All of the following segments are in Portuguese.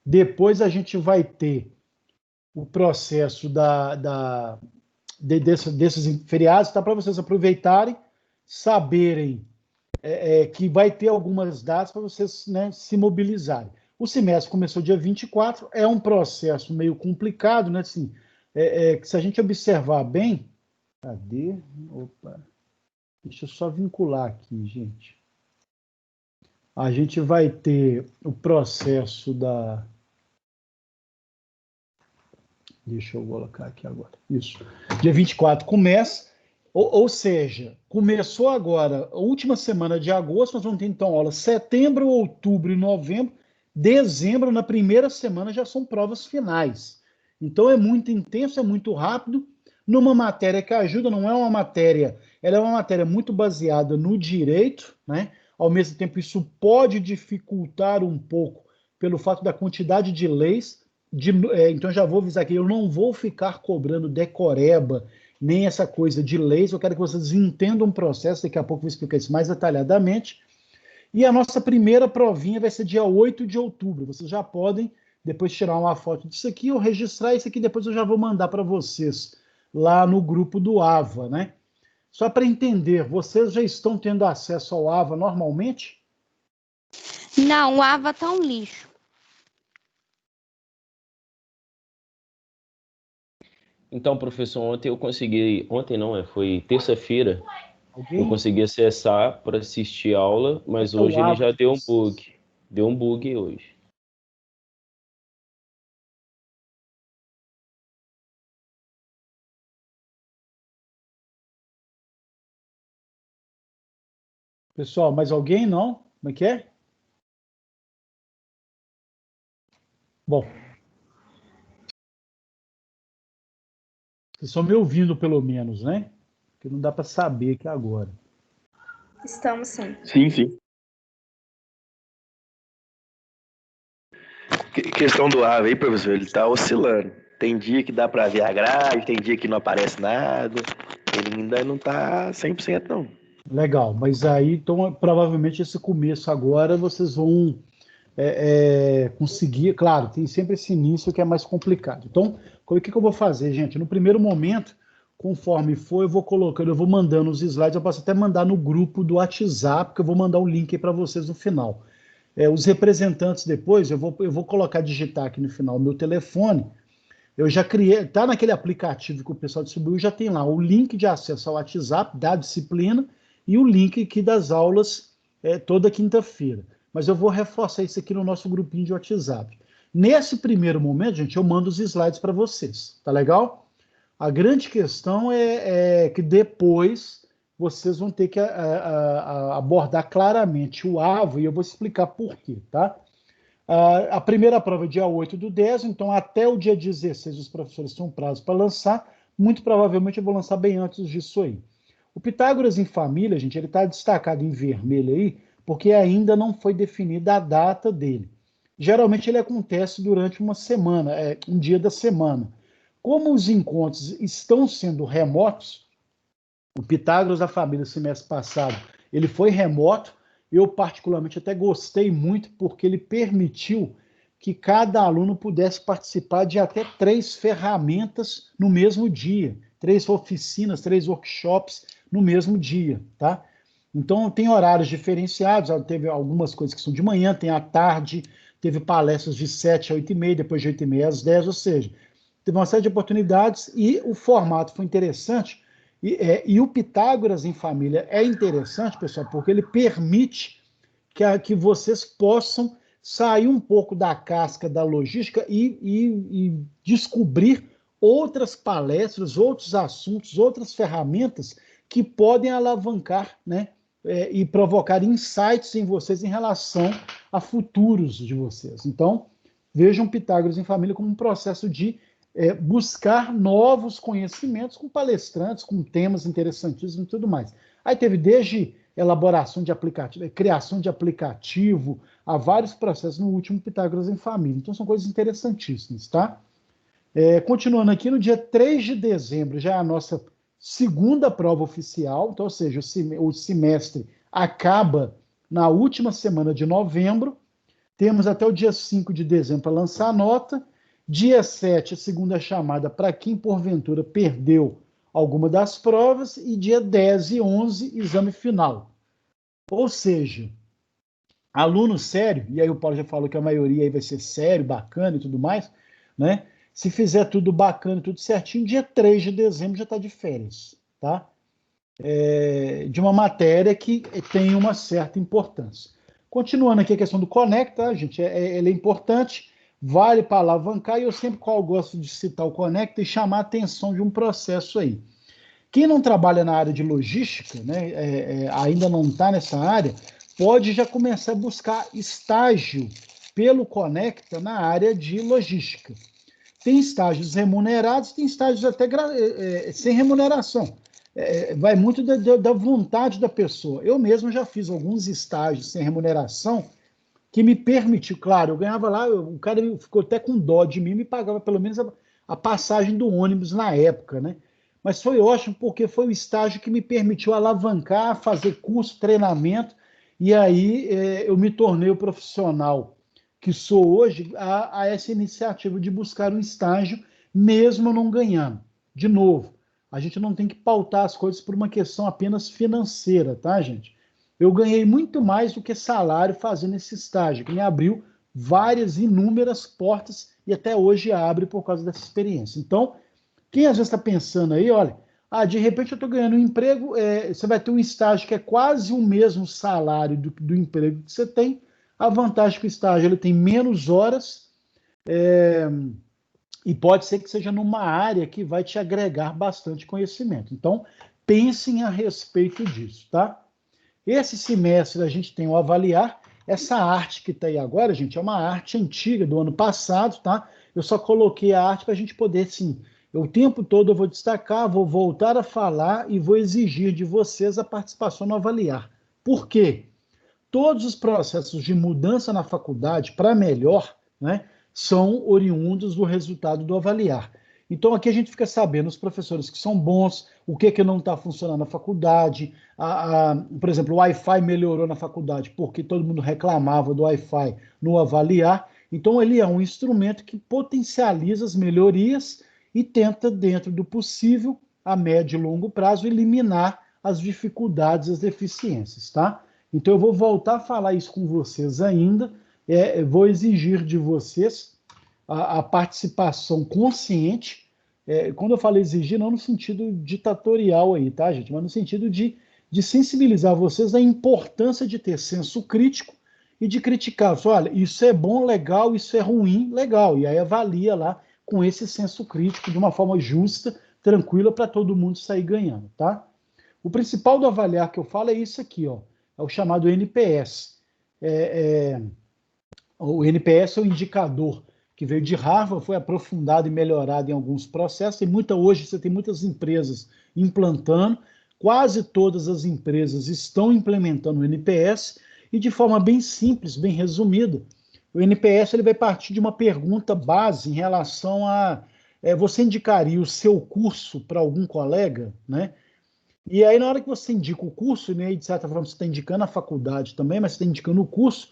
depois a gente vai ter o processo desses feriados, tá? Para vocês aproveitarem, saberem que vai ter algumas datas para vocês, né, se mobilizarem. O semestre começou dia 24, é um processo meio complicado, né? Assim, se a gente observar bem, cadê? Opa, deixa eu só vincular aqui, gente. A gente vai ter o processo da... Deixa eu colocar aqui agora. Isso. Dia 24 começa, ou seja, começou agora, a última semana de agosto, nós vamos ter então aula setembro, outubro e novembro. Dezembro, na primeira semana, já são provas finais. Então é muito intenso, é muito rápido, numa matéria que ajuda, não é uma matéria, ela é uma matéria muito baseada no direito, né? Ao mesmo tempo, isso pode dificultar um pouco pelo fato da quantidade de leis. Então já vou avisar aqui, eu não vou ficar cobrando decoreba, nem essa coisa de leis, eu quero que vocês entendam o processo, daqui a pouco eu vou explicar isso mais detalhadamente. E a nossa primeira provinha vai ser dia 8 de outubro. Vocês já podem depois tirar uma foto disso aqui ou registrar isso aqui, depois eu já vou mandar para vocês lá no grupo do AVA, né? Só para entender, vocês já estão tendo acesso ao AVA normalmente? Não, o AVA tá um lixo. Então, professor, ontem eu consegui, ontem não, foi terça-feira, eu Alguém? consegui acessar para assistir aula, mas É o hoje ele AVA já de deu um vocês. bug. Deu um bug hoje. Pessoal, mais alguém? Não? Como é que é? Bom, vocês estão me ouvindo pelo menos, né? Porque não dá para saber aqui agora. Estamos sim. Sim, sim. Questão do AVE aí, professor, ele tá oscilando. Tem dia que dá para ver a grade, tem dia que não aparece nada. Ele ainda não tá 100% não. Legal, mas aí, então, provavelmente esse começo agora vocês vão conseguir. Claro, tem sempre esse início que é mais complicado. Então, o que eu vou fazer, gente? No primeiro momento, conforme for, eu vou colocando, eu vou mandando os slides, eu posso até mandar no grupo do WhatsApp, que eu vou mandar o link aí para vocês no final. Os representantes depois, eu vou colocar, digitar aqui no final o meu telefone. Eu já criei, tá naquele aplicativo que o pessoal distribuiu, já tem lá o link de acesso ao WhatsApp da disciplina e o link aqui das aulas toda quinta-feira. Mas eu vou reforçar isso aqui no nosso grupinho de WhatsApp. Nesse primeiro momento, gente, eu mando os slides para vocês, tá legal? A grande questão é que depois vocês vão ter que abordar claramente o AVA e eu vou explicar por quê, tá? A primeira prova é dia 8/10, então até o dia 16 os professores têm um prazo para lançar. Muito provavelmente eu vou lançar bem antes disso aí. O Pitágoras em Família, gente, ele está destacado em vermelho aí, porque ainda não foi definida a data dele. Geralmente ele acontece durante uma semana, um dia da semana. Como os encontros estão sendo remotos, o Pitágoras da Família, semestre passado, ele foi remoto. Eu, particularmente, até gostei muito, porque ele permitiu que cada aluno pudesse participar de até 3 ferramentas no mesmo dia, 3 oficinas, 3 workshops no mesmo dia, tá? Então, tem horários diferenciados, teve algumas coisas que são de manhã, tem à tarde, teve palestras de 7 a 8h30, depois de 8h30 às 10, ou seja, teve uma série de oportunidades e o formato foi interessante. E o Pitágoras em Família é interessante, pessoal, porque ele permite que vocês possam sair um pouco da casca da logística e descobrir outras palestras, outros assuntos, outras ferramentas que podem alavancar, né, e provocar insights em vocês em relação a futuros de vocês. Então, vejam Pitágoras em Família como um processo de buscar novos conhecimentos com palestrantes, com temas interessantíssimos e tudo mais. Aí teve desde elaboração de aplicativo, criação de aplicativo, há vários processos no último Pitágoras em Família. Então são coisas interessantíssimas, tá? Continuando aqui, no dia 3 de dezembro já é a nossa segunda prova oficial, então, ou seja, o semestre acaba na última semana de novembro. Temos até o dia 5 de dezembro para lançar a nota. Dia 7, a segunda chamada para quem, porventura, perdeu alguma das provas. E dia 10 e 11, exame final. Ou seja, aluno sério, e aí o Paulo já falou que a maioria aí vai ser sério, bacana e tudo mais, né? Se fizer tudo bacana, tudo certinho, dia 3 de dezembro já está de férias, tá? De uma matéria que tem uma certa importância. Continuando aqui a questão do Conect, tá, gente? Ele é importante, vale para alavancar, e eu sempre gosto de citar o Conect e chamar a atenção de um processo aí. Quem não trabalha na área de logística, né, ainda não está nessa área, pode já começar a buscar estágio pelo Conecta na área de logística. Tem estágios remunerados, tem estágios até sem remuneração. Vai muito da vontade da pessoa. Eu mesmo já fiz alguns estágios sem remuneração que me permitiu, claro, eu ganhava lá, o cara ficou até com dó de mim, me pagava pelo menos a passagem do ônibus na época, né? Mas foi ótimo porque foi o estágio que me permitiu alavancar, fazer curso, treinamento, e aí eu me tornei o profissional que sou hoje a essa iniciativa de buscar um estágio, mesmo não ganhando. De novo, a gente não tem que pautar as coisas por uma questão apenas financeira, tá, gente? Eu ganhei muito mais do que salário fazendo esse estágio, que me abriu inúmeras portas e até hoje abre por causa dessa experiência. Então, quem às vezes está pensando aí, olha, de repente eu estou ganhando um emprego, você vai ter um estágio que é quase o mesmo salário do emprego que você tem. A vantagem é que o estágio ele tem menos horas e pode ser que seja numa área que vai te agregar bastante conhecimento. Então, pensem a respeito disso, tá? Esse semestre a gente tem o avaliar. Essa arte que está aí agora, gente, é uma arte antiga do ano passado, tá? Eu só coloquei a arte para a gente poder, sim, o tempo todo eu vou destacar, vou voltar a falar e vou exigir de vocês a participação no avaliar. Por quê? Todos os processos de mudança na faculdade, para melhor, né, são oriundos do resultado do avaliar. Então, aqui a gente fica sabendo os professores que são bons, o que não está funcionando na faculdade. Por exemplo, o Wi-Fi melhorou na faculdade porque todo mundo reclamava do Wi-Fi no avaliar. Então, ele é um instrumento que potencializa as melhorias e tenta, dentro do possível, a médio e longo prazo, eliminar as dificuldades, as deficiências, tá? Então, eu vou voltar a falar isso com vocês ainda, vou exigir de vocês a participação consciente. Quando eu falo exigir, não no sentido ditatorial aí, tá, gente? Mas no sentido de sensibilizar vocês da importância de ter senso crítico e de criticar. Olha, isso é bom, legal, isso é ruim, legal. E aí avalia lá com esse senso crítico de uma forma justa, tranquila, para todo mundo sair ganhando, tá? O principal do avaliar que eu falo é isso aqui, ó. É o chamado NPS. O NPS é o indicador que veio de Harvard, foi aprofundado e melhorado em alguns processos. Hoje você tem muitas empresas implantando, quase todas as empresas estão implementando o NPS, e de forma bem simples, bem resumida, o NPS ele vai partir de uma pergunta base em relação a você indicaria o seu curso para algum colega, né? E aí, na hora que você indica o curso, né, de certa forma você está indicando a faculdade também, mas você está indicando o curso,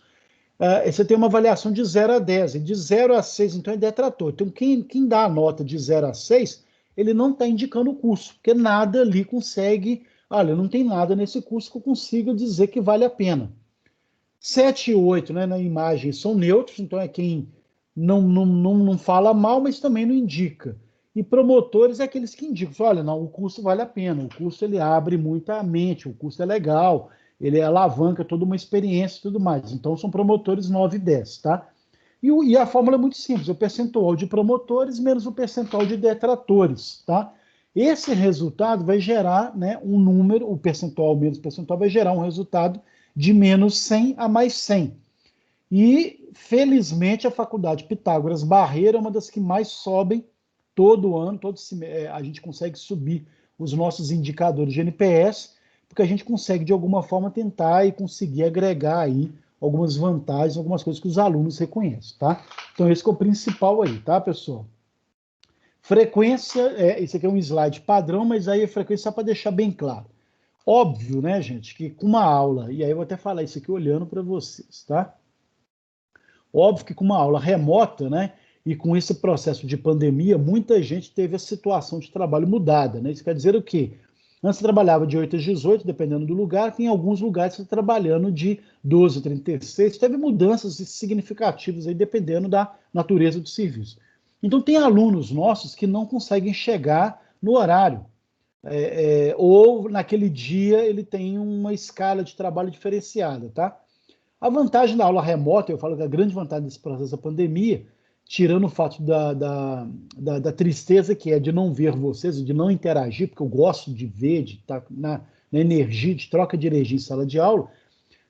você tem uma avaliação de 0 a 10, e de 0 a 6, então é detrator. Então, quem dá a nota de 0 a 6, ele não está indicando o curso, porque nada ali consegue, olha, não tem nada nesse curso que eu consiga dizer que vale a pena. 7 e 8, né, na imagem são neutros, então é quem não fala mal, mas também não indica. E promotores é aqueles que indicam, olha, não, o curso vale a pena, o curso ele abre muito a mente, o curso é legal, ele alavanca toda uma experiência e tudo mais. Então, são promotores 9 e 10, tá? E a fórmula é muito simples, o percentual de promotores menos o percentual de detratores, tá? Esse resultado vai gerar, né, um número, o percentual menos o percentual vai gerar um resultado de menos 100 a mais 100. E, felizmente, a Faculdade Pitágoras Barreira é uma das que mais sobem todo ano, a gente consegue subir os nossos indicadores de NPS, porque a gente consegue, de alguma forma, tentar e conseguir agregar aí algumas vantagens, algumas coisas que os alunos reconhecem, tá? Então, esse que é o principal aí, tá, pessoal? Frequência, esse aqui é um slide padrão, mas aí a frequência só para deixar bem claro. Óbvio, né, gente, que com uma aula, e aí eu vou até falar isso aqui olhando para vocês, tá? Óbvio que com uma aula remota, né, e com esse processo de pandemia, muita gente teve a situação de trabalho mudada, né? Isso quer dizer o quê? Antes você trabalhava de 8 às 18, dependendo do lugar, tem alguns lugares que você está trabalhando de 12 a 36, teve mudanças significativas aí, dependendo da natureza do serviço. Então, tem alunos nossos que não conseguem chegar no horário, ou naquele dia ele tem uma escala de trabalho diferenciada, tá? A vantagem da aula remota, eu falo que a grande vantagem desse processo da pandemia, tirando o fato da tristeza que é de não ver vocês, de não interagir, porque eu gosto de ver, de estar na energia, de troca de energia em sala de aula,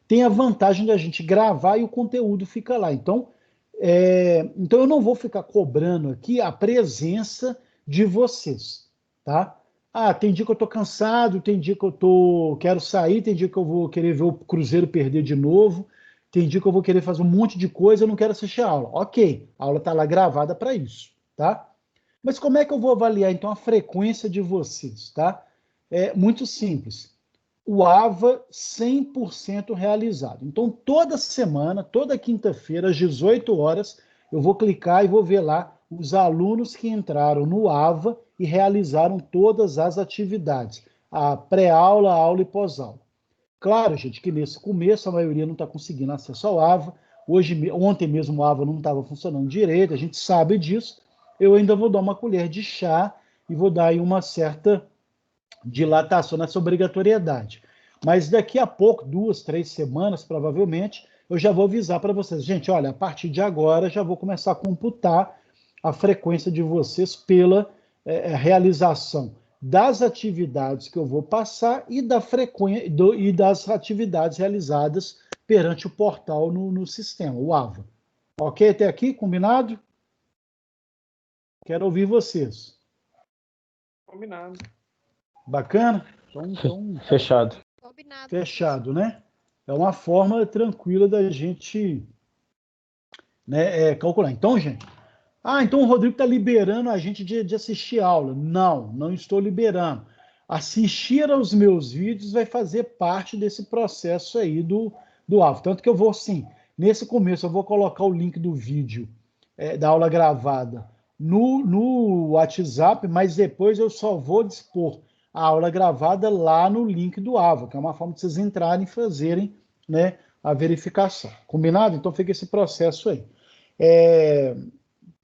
tem a vantagem da gente gravar e o conteúdo fica lá. Então eu não vou ficar cobrando aqui a presença de vocês, tá? Tem dia que eu estou cansado, tem dia que eu quero sair, tem dia que eu vou querer ver o Cruzeiro perder de novo, tem dia que eu vou querer fazer um monte de coisa, eu não quero assistir a aula. Ok, a aula está lá gravada para isso, tá? Mas como é que eu vou avaliar, então, a frequência de vocês, tá? É muito simples. O AVA 100% realizado. Então, toda semana, toda quinta-feira, às 18 horas, eu vou clicar e vou ver lá os alunos que entraram no AVA e realizaram todas as atividades. A pré-aula, a aula e pós-aula. Claro, gente, que nesse começo a maioria não está conseguindo acesso ao AVA. Ontem mesmo o AVA não estava funcionando direito, a gente sabe disso. Eu ainda vou dar uma colher de chá e vou dar aí uma certa dilatação nessa obrigatoriedade. Mas daqui a pouco, 2, 3 semanas, provavelmente, eu já vou avisar para vocês. Gente, olha, a partir de agora já vou começar a computar a frequência de vocês pela realização das atividades que eu vou passar e da frequência e das atividades realizadas perante o portal no sistema, o AVA. Ok até aqui? Combinado? Quero ouvir vocês. Combinado. Bacana? Então, Fechado. Combinado. Fechado, né? É uma forma tranquila da gente, né, calcular. Então, gente, então o Rodrigo está liberando a gente de assistir aula. Não estou liberando. Assistir aos meus vídeos vai fazer parte desse processo aí do AVA. Tanto que eu vou, sim, nesse começo eu vou colocar o link do vídeo da aula gravada no WhatsApp, mas depois eu só vou dispor a aula gravada lá no link do AVA, que é uma forma de vocês entrarem e fazerem, né, a verificação. Combinado? Então fica esse processo aí.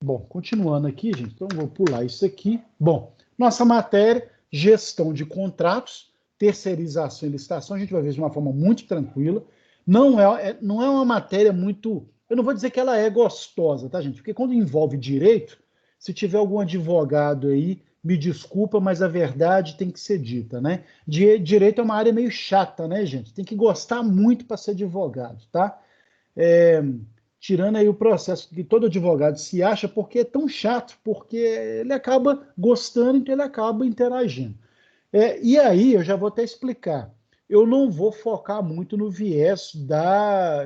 Bom, continuando aqui, gente, então vou pular isso aqui. Bom, nossa matéria, gestão de contratos, terceirização e licitação, a gente vai ver de uma forma muito tranquila. Não é uma matéria muito... Eu não vou dizer que ela é gostosa, tá, gente? Porque quando envolve direito, se tiver algum advogado aí, me desculpa, mas a verdade tem que ser dita, né? Direito é uma área meio chata, né, gente? Tem que gostar muito para ser advogado, tá? Tirando aí o processo que todo advogado se acha, porque é tão chato, porque ele acaba gostando, então ele acaba interagindo. E aí, eu já vou até explicar. Eu não vou focar muito no viés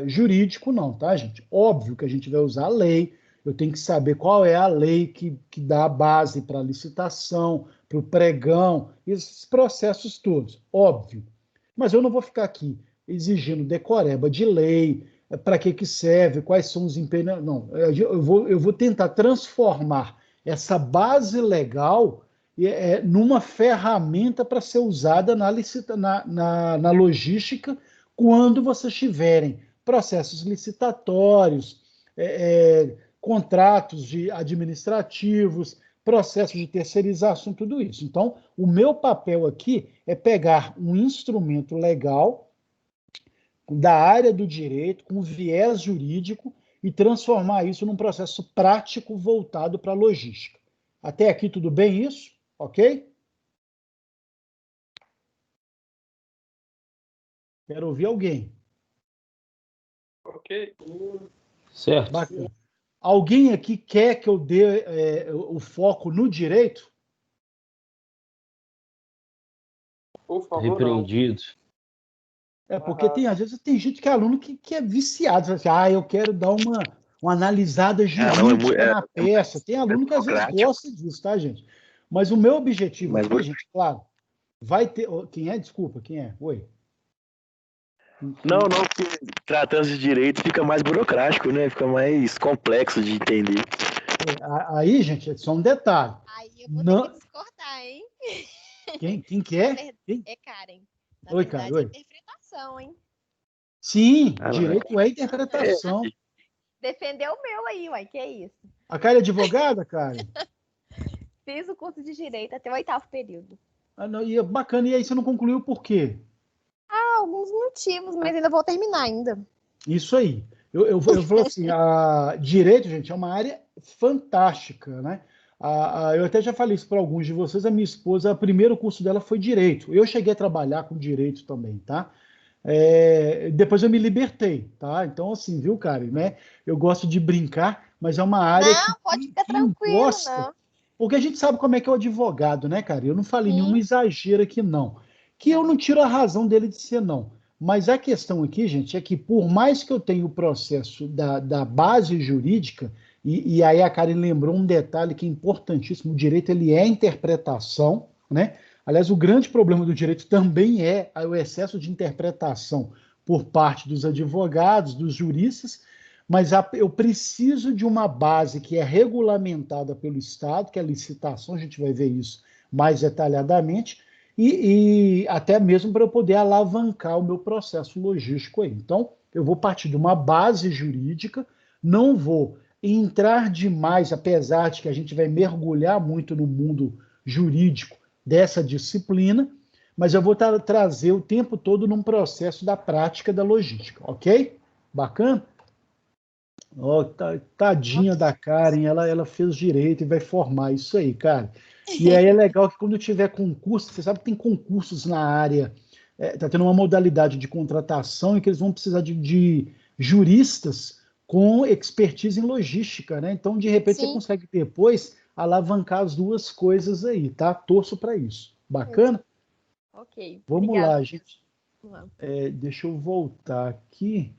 jurídico, não, tá, gente? Óbvio que a gente vai usar a lei, eu tenho que saber qual é a lei que dá a base para a licitação, para o pregão, esses processos todos, óbvio. Mas eu não vou ficar aqui exigindo decoreba de lei, para que serve, quais são os empenhos. Não, eu vou tentar transformar essa base legal numa ferramenta para ser usada na logística quando vocês tiverem processos licitatórios, contratos administrativos, processos de terceirização, tudo isso. Então, o meu papel aqui é pegar um instrumento legal da área do direito, com viés jurídico, e transformar isso num processo prático voltado para a logística. Até aqui tudo bem isso? Ok? Quero ouvir alguém. Ok. Certo. Bacana. Alguém aqui quer que eu dê o foco no direito? Por favor, Repreendido. Porque às vezes tem gente que é aluno que é viciado. Assim, eu quero dar uma analisada jurídica na peça. Tem aluno que às vezes gosta disso, tá, gente? Mas o meu objetivo aqui, gente, claro, vai ter... Quem é? Desculpa, quem é? Oi. Não, porque tratando de direito fica mais burocrático, né? Fica mais complexo de entender. Aí, gente, é só um detalhe. Aí eu vou ter Não... que discordar, hein? Quem quer? Quem? É Karen. Na Oi, verdade, Karen, é oi. interpretação, hein? Sim, Ah, não. direito é interpretação. Defendeu o meu aí, uai, que é isso? A Karen é advogada, Karen? Fiz o curso de Direito até o 8º período. Ah, não, e é bacana, e aí você não concluiu por quê? Alguns motivos, mas ainda vou terminar ainda. Isso aí. Eu falo assim, a direito, gente, é uma área fantástica, né? Eu até já falei isso para alguns de vocês, a minha esposa, o primeiro curso dela foi direito. Eu cheguei a trabalhar com direito também, tá? Depois eu me libertei, tá? Então, assim, viu, Karen, né? Eu gosto de brincar, mas é uma área Não, que pode ficar quem tranquilo, gosta, não. porque a gente sabe como é que é o advogado, né, cara? Eu não falei nenhum Sim. exagero aqui, não. Que eu Não. não tiro a razão dele de ser, não. Mas a questão aqui, gente, é que por mais que eu tenha o processo da base jurídica, e aí a Karen lembrou um detalhe que é importantíssimo, o direito ele é interpretação, né? Aliás, o grande problema do direito também é o excesso de interpretação por parte dos advogados, dos juristas, mas eu preciso de uma base que é regulamentada pelo Estado, que é a licitação, a gente vai ver isso mais detalhadamente, e até mesmo para eu poder alavancar o meu processo logístico aí. Então, eu vou partir de uma base jurídica, não vou entrar demais, apesar de que a gente vai mergulhar muito no mundo jurídico dessa disciplina, mas eu vou trazer o tempo todo num processo da prática da logística, ok? Bacana? Oh, tadinha da Karen, ela fez direito e vai formar isso aí, cara. E aí é legal que quando tiver concurso, você sabe que tem concursos na área, tá tendo uma modalidade de contratação em que eles vão precisar de juristas com expertise em logística, né? Então, de repente, você Sim. consegue depois alavancar as duas coisas aí, tá? Torço para isso. Bacana? Ok. Vamos Obrigada. lá, gente. Vamos lá. Deixa eu voltar aqui.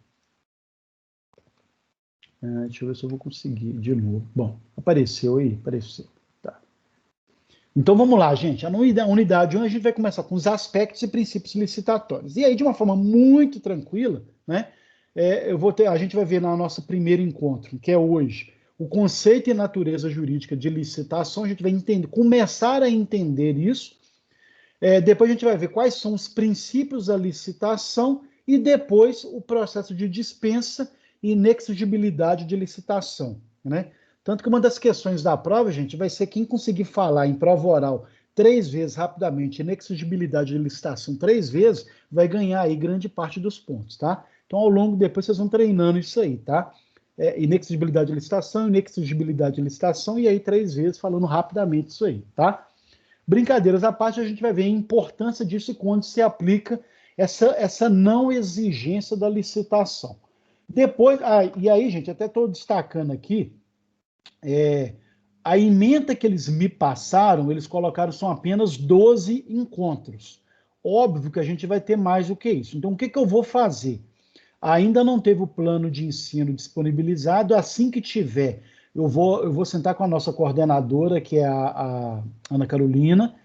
Deixa eu ver se eu vou conseguir de novo. Bom, apareceu aí? Apareceu. Tá. Então vamos lá, gente. A unidade 1 a gente vai começar com os aspectos e princípios licitatórios. E aí, de uma forma muito tranquila, né? A gente vai ver no nosso primeiro encontro, que é hoje, o conceito e natureza jurídica de licitação. A gente vai começar a entender isso. Depois a gente vai ver quais são os princípios da licitação e depois o processo de dispensa e inexigibilidade de licitação, né? Tanto que uma das questões da prova, gente, vai ser quem conseguir falar em prova oral 3 vezes rapidamente, inexigibilidade de licitação 3 vezes, vai ganhar aí grande parte dos pontos, tá? Então, ao longo, depois vocês vão treinando isso aí, tá? Inexigibilidade de licitação, inexigibilidade de licitação, e aí 3 vezes falando rapidamente isso aí, tá? Brincadeiras à parte, a gente vai ver a importância disso e quando se aplica essa não exigência da licitação. Depois, e aí, gente, até estou destacando aqui, a ementa que eles me passaram, eles colocaram são apenas 12 encontros. Óbvio que a gente vai ter mais do que isso. Então, o que eu vou fazer? Ainda não teve o plano de ensino disponibilizado. Assim que tiver, eu vou sentar com a nossa coordenadora, que é a Ana Carolina,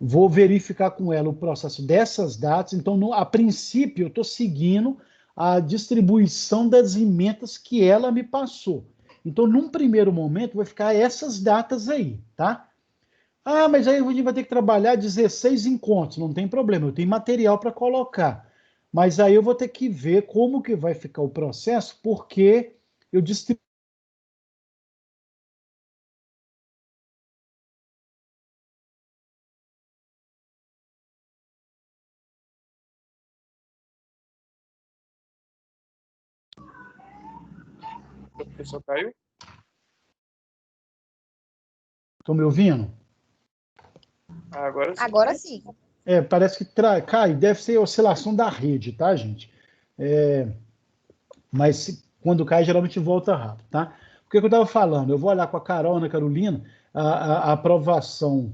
vou verificar com ela o processo dessas datas. Então, a princípio, eu estou seguindo a distribuição das emendas que ela me passou. Então, num primeiro momento, vai ficar essas datas aí, tá? Mas aí a gente vai ter que trabalhar 16 encontros, não tem problema, eu tenho material para colocar. Mas aí eu vou ter que ver como que vai ficar o processo, porque eu distribuo. O professor caiu? Estão me ouvindo? Agora sim. Agora sim. Parece que cai, deve ser oscilação da rede, tá, gente? Mas quando cai, geralmente volta rápido, tá? O que eu estava falando? Eu vou olhar com a Carol, Ana Carolina, a aprovação.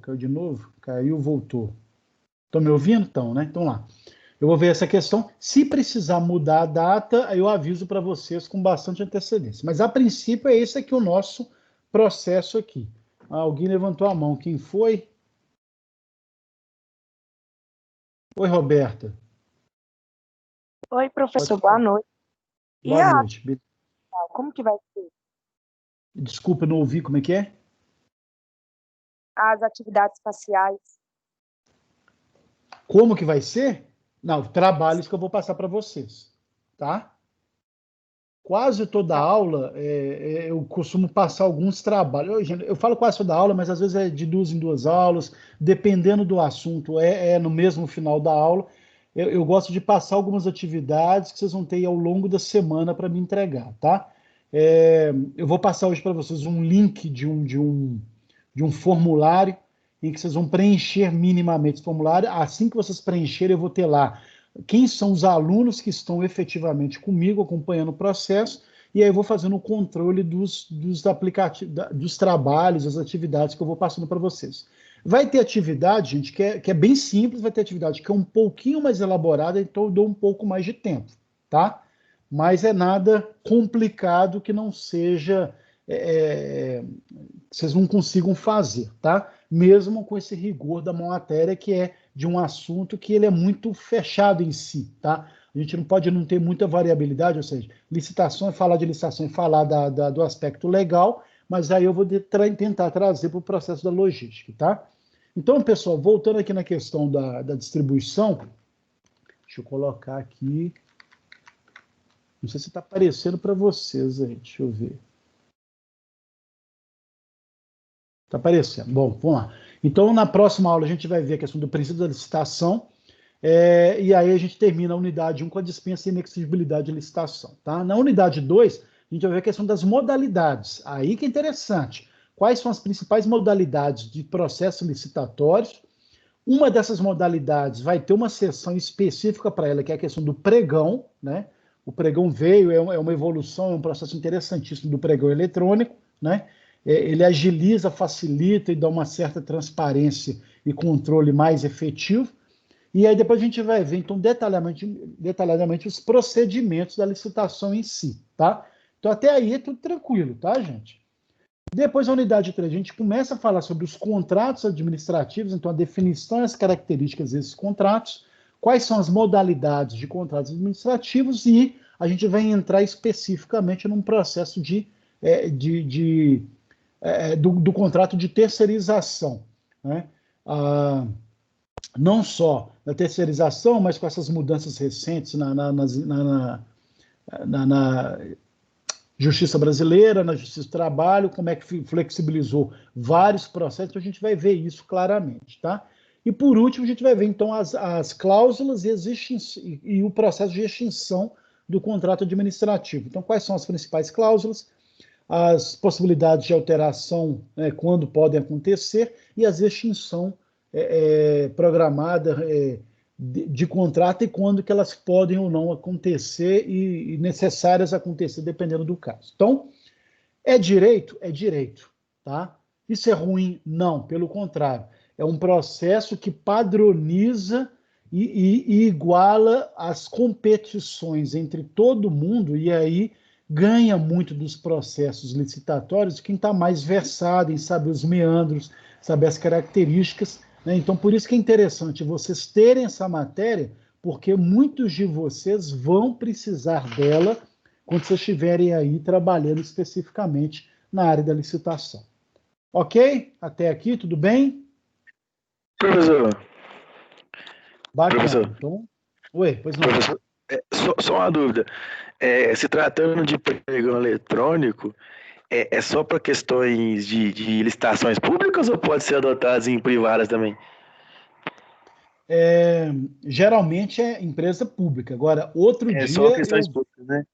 Caiu de novo? Caiu, voltou. Estão me ouvindo? Então, né? Então lá. Eu vou ver essa questão. Se precisar mudar a data, eu aviso para vocês com bastante antecedência. Mas a princípio é esse aqui o nosso processo aqui. Alguém levantou a mão. Quem foi? Oi, Roberta. Oi, professor, Pode boa falar. noite. E Boa a noite. como que vai ser? Desculpa, eu não ouvi como é que é? As atividades faciais? Como que vai ser? Não, trabalhos que eu vou passar para vocês, tá? Quase toda aula, eu costumo passar alguns trabalhos. Eu falo quase toda aula, mas às vezes é de 2 em 2 aulas, dependendo do assunto, é no mesmo final da aula. Eu gosto de passar algumas atividades que vocês vão ter aí ao longo da semana para me entregar, tá? Eu vou passar hoje para vocês um link de um formulário em que vocês vão preencher minimamente esse formulário. Assim que vocês preencherem, eu vou ter lá quem são os alunos que estão efetivamente comigo, acompanhando o processo, e aí eu vou fazendo o controle dos aplicativos, dos trabalhos, das atividades que eu vou passando para vocês. Vai ter atividade, gente, que é bem simples, vai ter atividade que é um pouquinho mais elaborada, então eu dou um pouco mais de tempo, tá? Mas é nada complicado que não seja, que vocês não consigam fazer, tá? Mesmo com esse rigor da matéria, que é de um assunto que ele é muito fechado em si, tá? A gente não pode não ter muita variabilidade, ou seja, licitação é falar de licitação, é falar do aspecto legal, mas aí eu vou tentar trazer para o processo da logística, tá? Então, pessoal, voltando aqui na questão da distribuição, deixa eu colocar aqui, não sei se está aparecendo para vocês aí, deixa eu ver. Está aparecendo. Bom, vamos lá. Então, na próxima aula, a gente vai ver a questão do princípio da licitação, e aí a gente termina a unidade 1 com a dispensa e inexigibilidade de licitação. Tá? Na unidade 2, a gente vai ver a questão das modalidades. Aí que é interessante. Quais são as principais modalidades de processos licitatórios? Uma dessas modalidades vai ter uma seção específica para ela, que é a questão do pregão, né? O pregão veio, é uma evolução, é um processo interessantíssimo do pregão eletrônico, né? Ele agiliza, facilita e dá uma certa transparência e controle mais efetivo. E aí depois a gente vai ver, então, detalhadamente os procedimentos da licitação em si, tá? Então, até aí é tudo tranquilo, tá, gente? Depois, a unidade 3, a gente começa a falar sobre os contratos administrativos, então, a definição e as características desses contratos, quais são as modalidades de contratos administrativos, e a gente vai entrar especificamente num processo do contrato de terceirização, né? Não só da terceirização, mas com essas mudanças recentes na Justiça Brasileira, na Justiça do Trabalho, como é que flexibilizou vários processos, então a gente vai ver isso claramente, tá? E por último, a gente vai ver então as cláusulas e o processo de extinção do contrato administrativo. Então, quais são as principais cláusulas, as possibilidades de alteração, né, quando podem acontecer, e as extinção programada de contrato e quando que elas podem ou não acontecer e necessárias acontecer, dependendo do caso. Então, é direito? É direito, tá? Isso é ruim? Não, pelo contrário. É um processo que padroniza e iguala as competições entre todo mundo, e aí ganha muito dos processos licitatórios quem está mais versado em saber os meandros, saber as características, né? Então, por isso que é interessante vocês terem essa matéria, porque muitos de vocês vão precisar dela quando vocês estiverem aí trabalhando especificamente na área da licitação. Ok? Até aqui, tudo bem? Professor, Bacana. professor, Então, oi, pois não. professor, só uma dúvida. Se tratando de pregão eletrônico, é só para questões de licitações públicas ou pode ser adotado em privadas também? Geralmente é empresa pública. Agora, outro É dia só questões públicas, né?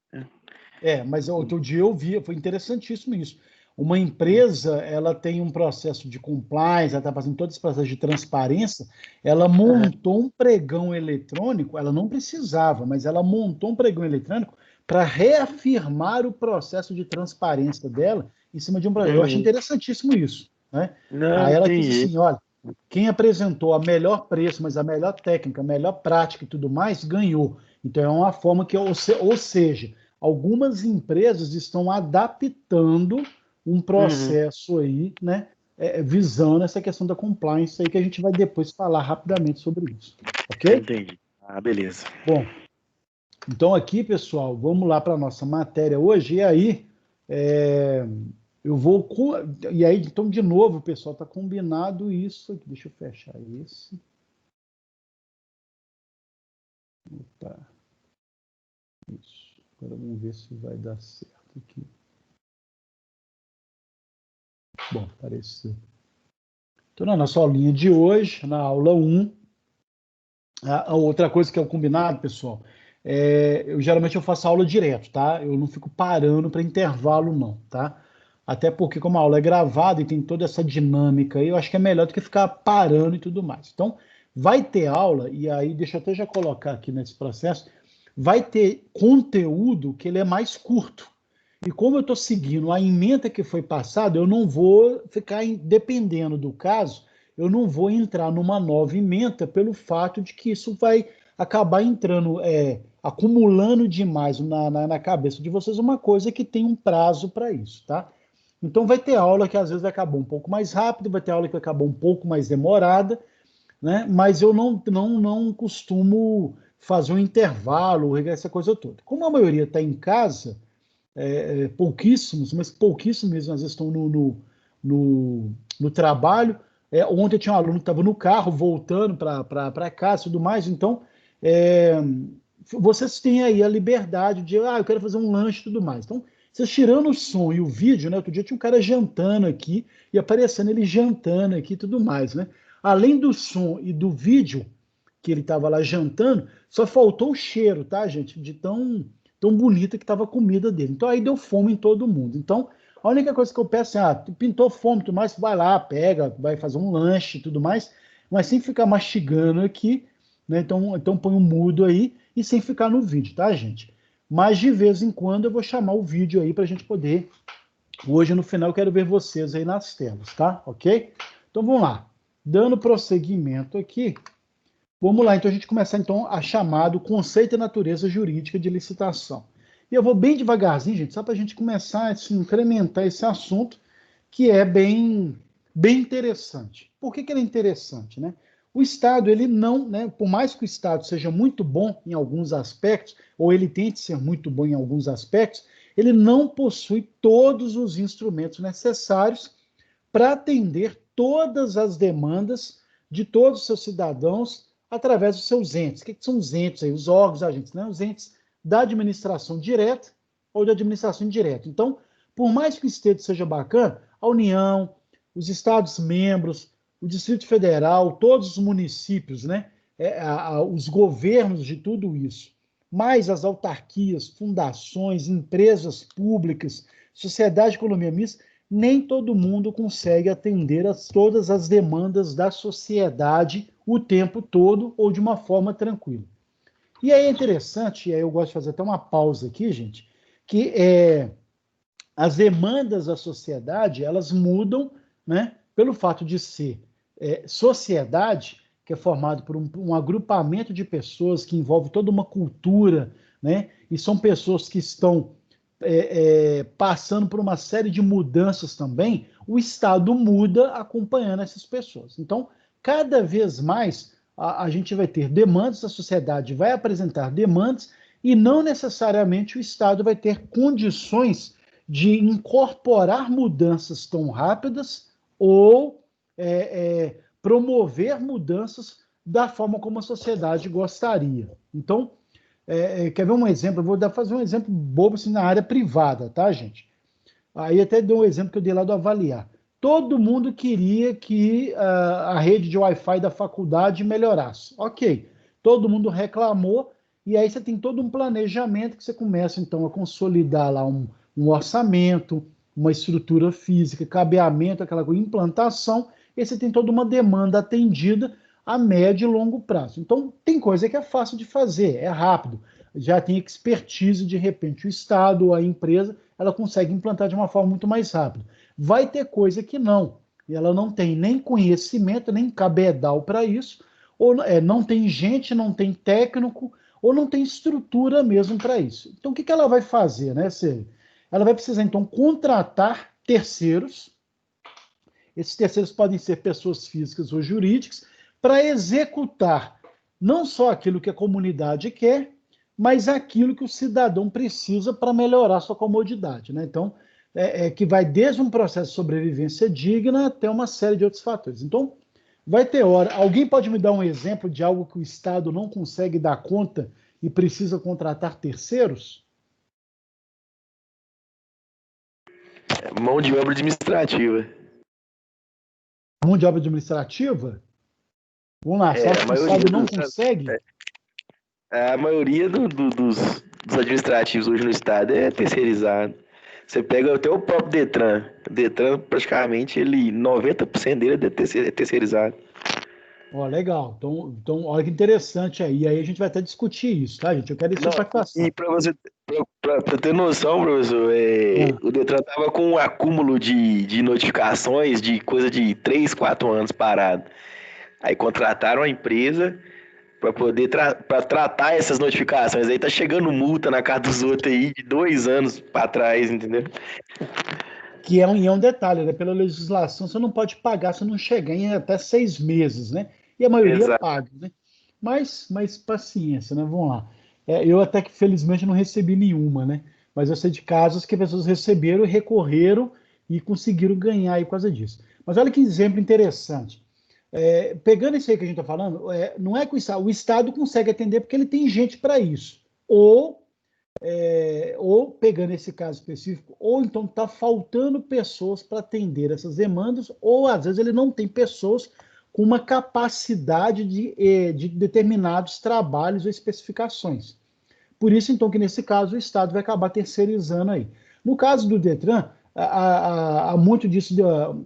mas outro dia eu vi, foi interessantíssimo isso. Uma empresa, ela tem um processo de compliance, ela está fazendo todo esse processo de transparência, ela montou um pregão eletrônico, ela não precisava, mas ela montou um pregão eletrônico para reafirmar o processo de transparência dela em cima de um projeto. Eu achei interessantíssimo isso, né? Não, Aí ela disse entendi. assim, olha, quem apresentou a melhor preço, mas a melhor técnica, a melhor prática e tudo mais, ganhou. Então é uma forma que, ou seja, algumas empresas estão adaptando um processo aí, né, visando essa questão da compliance aí, que a gente vai depois falar rapidamente sobre isso, ok? Entendi. Beleza. Bom, Então, aqui, pessoal, vamos lá para a nossa matéria hoje, e aí, eu vou... E aí, então, de novo, pessoal, está combinado isso aqui. Deixa eu fechar esse. Opa. Isso. Agora vamos ver se vai dar certo aqui. Bom, apareceu. Então, na nossa aulinha de hoje, na aula 1, a outra coisa que é o combinado, pessoal, geralmente eu faço aula direto, tá? Eu não fico parando para intervalo, não, tá? Até porque, como a aula é gravada e tem toda essa dinâmica aí, eu acho que é melhor do que ficar parando e tudo mais. Então, vai ter aula, e aí, deixa eu até já colocar aqui nesse processo, vai ter conteúdo que ele é mais curto. E como eu estou seguindo a ementa que foi passada, eu não vou ficar dependendo do caso, eu não vou entrar numa nova ementa pelo fato de que isso vai acabar entrando, acumulando demais na cabeça de vocês uma coisa que tem um prazo para isso, tá? Então vai ter aula que às vezes vai acabar um pouco mais rápido, vai ter aula que vai acabar um pouco mais demorada, né? Mas eu não costumo fazer um intervalo, essa coisa toda. Como a maioria está em casa, pouquíssimos, mas pouquíssimos mesmo, às vezes estão no trabalho. Ontem eu tinha um aluno que estava no carro, voltando para casa e tudo mais, então vocês têm aí a liberdade de, eu quero fazer um lanche e tudo mais. Então, vocês tirando o som e o vídeo, né? Outro dia tinha um cara jantando aqui e aparecendo ele jantando aqui e tudo mais, né? Além do som e do vídeo, que ele estava lá jantando, só faltou o cheiro, tá, gente? De tão bonita que estava a comida dele. Então aí deu fome em todo mundo. Então, a única coisa que eu peço é, pintou fome e tudo mais, vai lá, pega, vai fazer um lanche e tudo mais, mas sem ficar mastigando aqui, né? Então põe um mudo aí e sem ficar no vídeo, tá, gente? Mas de vez em quando eu vou chamar o vídeo aí para a gente poder... Hoje, no final, eu quero ver vocês aí nas telas, tá? Ok? Então, vamos lá. Dando prosseguimento aqui, vamos lá, então a gente começar então a chamar do conceito e natureza jurídica de licitação. E eu vou bem devagarzinho, gente, só para a gente começar a incrementar esse assunto, que é bem interessante. Por que ele é interessante, né? O Estado, ele não, né, por mais que o Estado seja muito bom em alguns aspectos, ou ele tente ser muito bom em alguns aspectos, ele não possui todos os instrumentos necessários para atender todas as demandas de todos os seus cidadãos através dos seus entes. O que são os entes aí? Os órgãos, agentes, né? Os entes da administração direta ou da administração indireta. Então, por mais que o Estado seja bacana, a União, os Estados-membros, o Distrito Federal, todos os municípios, né? Os governos de tudo isso, mais as autarquias, fundações, empresas públicas, sociedade de economia mista, nem todo mundo consegue atender a todas as demandas da sociedade o tempo todo ou de uma forma tranquila. E aí é interessante, e aí eu gosto de fazer até uma pausa aqui, gente, que as demandas da sociedade, elas mudam, né, pelo fato de ser sociedade, que é formado por um agrupamento de pessoas que envolve toda uma cultura, né, e são pessoas que estão passando por uma série de mudanças também, o Estado muda acompanhando essas pessoas. Então, cada vez mais a gente vai ter demandas, a sociedade vai apresentar demandas e não necessariamente o Estado vai ter condições de incorporar mudanças tão rápidas ou promover mudanças da forma como a sociedade gostaria. Então, quer ver um exemplo? Eu vou fazer um exemplo bobo assim, na área privada, tá, gente? Aí até dei um exemplo que eu dei lá do Avaliar. Todo mundo queria que a rede de Wi-Fi da faculdade melhorasse. Ok, todo mundo reclamou, e aí você tem todo um planejamento que você começa, então, a consolidar lá um orçamento, uma estrutura física, cabeamento, aquela coisa, implantação, e você tem toda uma demanda atendida a médio e longo prazo. Então, tem coisa que é fácil de fazer, é rápido, já tem expertise, de repente, o Estado ou a empresa, ela consegue implantar de uma forma muito mais rápida. Vai ter coisa que não, e ela não tem nem conhecimento, nem cabedal para isso, ou não tem gente, não tem técnico, ou não tem estrutura mesmo para isso. Então, o que ela vai fazer, né, Cê? Ela vai precisar, então, contratar terceiros. Esses terceiros podem ser pessoas físicas ou jurídicas, para executar não só aquilo que a comunidade quer, mas aquilo que o cidadão precisa para melhorar sua comodidade, né? Então, que vai desde um processo de sobrevivência digna até uma série de outros fatores. Então, vai ter hora. Alguém pode me dar um exemplo de algo que o Estado não consegue dar conta e precisa contratar terceiros? Mão de obra administrativa. Mão de obra administrativa? Vamos lá, você acha que o Estado não consegue? A maioria dos administrativos hoje no Estado é terceirizado. Você pega até o próprio Detran. O Detran, praticamente, 90% dele é terceirizado. Ó, legal. Então, olha que interessante aí. E aí a gente vai até discutir isso, tá, gente? Eu quero isso para passar. E para você ter noção, professor, o Detran estava com um acúmulo de notificações de coisa de 3, 4 anos parado. Aí contrataram a empresa para poder tratar essas notificações. Aí tá chegando multa na casa dos outros aí de 2 anos para trás, entendeu? Que é um detalhe, né? Pela legislação, você não pode pagar se não chegar em até 6 meses, né? E a maioria paga, né? Mas paciência, né? Vamos lá. Eu até que, felizmente, não recebi nenhuma, né? Mas eu sei de casos que pessoas receberam e recorreram e conseguiram ganhar aí por causa disso. Mas olha que exemplo interessante. Pegando isso aí que a gente está falando, não é que o Estado consegue atender porque ele tem gente para isso. Ou pegando esse caso específico, ou então está faltando pessoas para atender essas demandas, ou às vezes ele não tem pessoas com uma capacidade de determinados trabalhos ou especificações. Por isso, então, que nesse caso o Estado vai acabar terceirizando aí. No caso do Detran, há muito disso,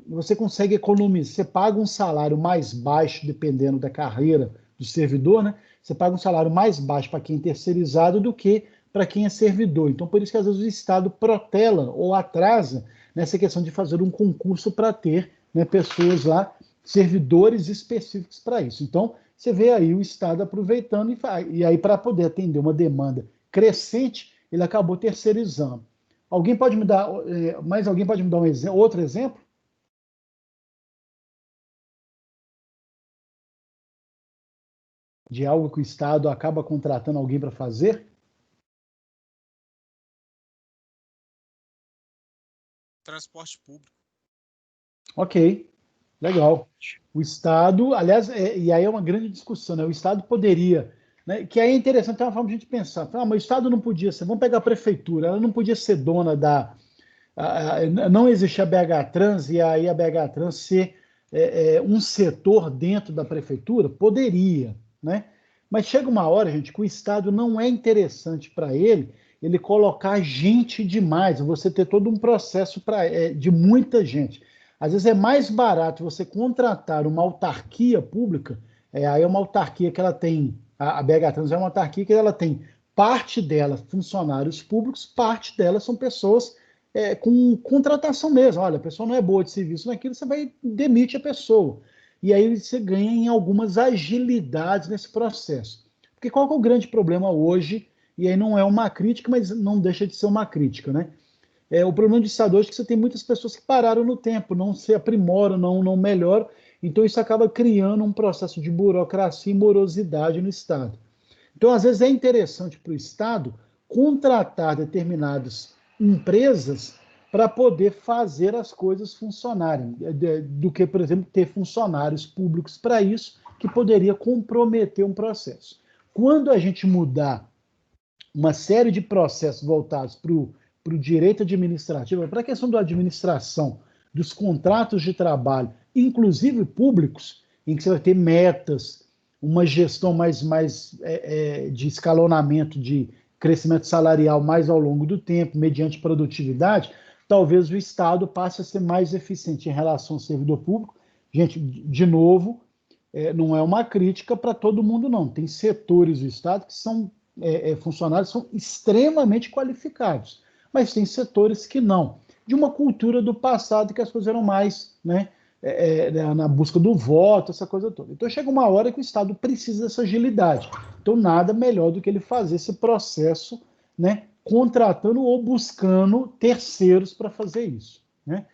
você consegue economizar, você paga um salário mais baixo, dependendo da carreira do servidor, né? Você paga um salário mais baixo para quem é terceirizado do que para quem é servidor. Então, por isso que às vezes o Estado protela ou atrasa nessa questão de fazer um concurso para ter, né, pessoas lá, servidores específicos para isso. Então, você vê aí o Estado aproveitando e aí para poder atender uma demanda crescente, ele acabou terceirizando. Alguém pode me dar, mais alguém pode me dar outro exemplo? De algo que o Estado acaba contratando alguém para fazer? Transporte público. Ok, legal. O Estado, aliás, e aí é uma grande discussão, né? O Estado poderia, né? Que aí é interessante, é uma forma de a gente pensar. Mas o Estado não podia ser, vamos pegar a prefeitura, ela não podia ser dona não existia a BH Trans e aí a BH Trans ser um setor dentro da prefeitura? Poderia, né? Mas chega uma hora, gente, que o Estado não é interessante para ele colocar gente demais, você ter todo um processo de muita gente. Às vezes é mais barato você contratar uma autarquia pública, aí é uma autarquia que ela tem, a BH Trans é uma autarquia que ela tem parte dela funcionários públicos, parte dela são pessoas com contratação mesmo. Olha, a pessoa não é boa de serviço naquilo, você vai demite a pessoa. E aí você ganha em algumas agilidades nesse processo. Porque qual que é o grande problema hoje? E aí não é uma crítica, mas não deixa de ser uma crítica, né? O problema do Estado hoje é que você tem muitas pessoas que pararam no tempo, não se aprimoram, não melhoram. Então isso acaba criando um processo de burocracia e morosidade no Estado. Então, às vezes, é interessante para o Estado contratar determinadas empresas para poder fazer as coisas funcionarem, do que, por exemplo, ter funcionários públicos para isso, que poderia comprometer um processo. Quando a gente mudar uma série de processos voltados para o direito administrativo, para a questão da administração, dos contratos de trabalho, inclusive públicos, em que você vai ter metas, uma gestão mais de escalonamento, de crescimento salarial mais ao longo do tempo, mediante produtividade, talvez o Estado passe a ser mais eficiente em relação ao servidor público. Gente, de novo, não é uma crítica para todo mundo, não. Tem setores do Estado que são funcionários são extremamente qualificados, mas tem setores que não. De uma cultura do passado que as coisas eram mais, né, na busca do voto, essa coisa toda. Então chega uma hora que o Estado precisa dessa agilidade. Então nada melhor do que ele fazer esse processo, né, contratando ou buscando terceiros para fazer isso, né?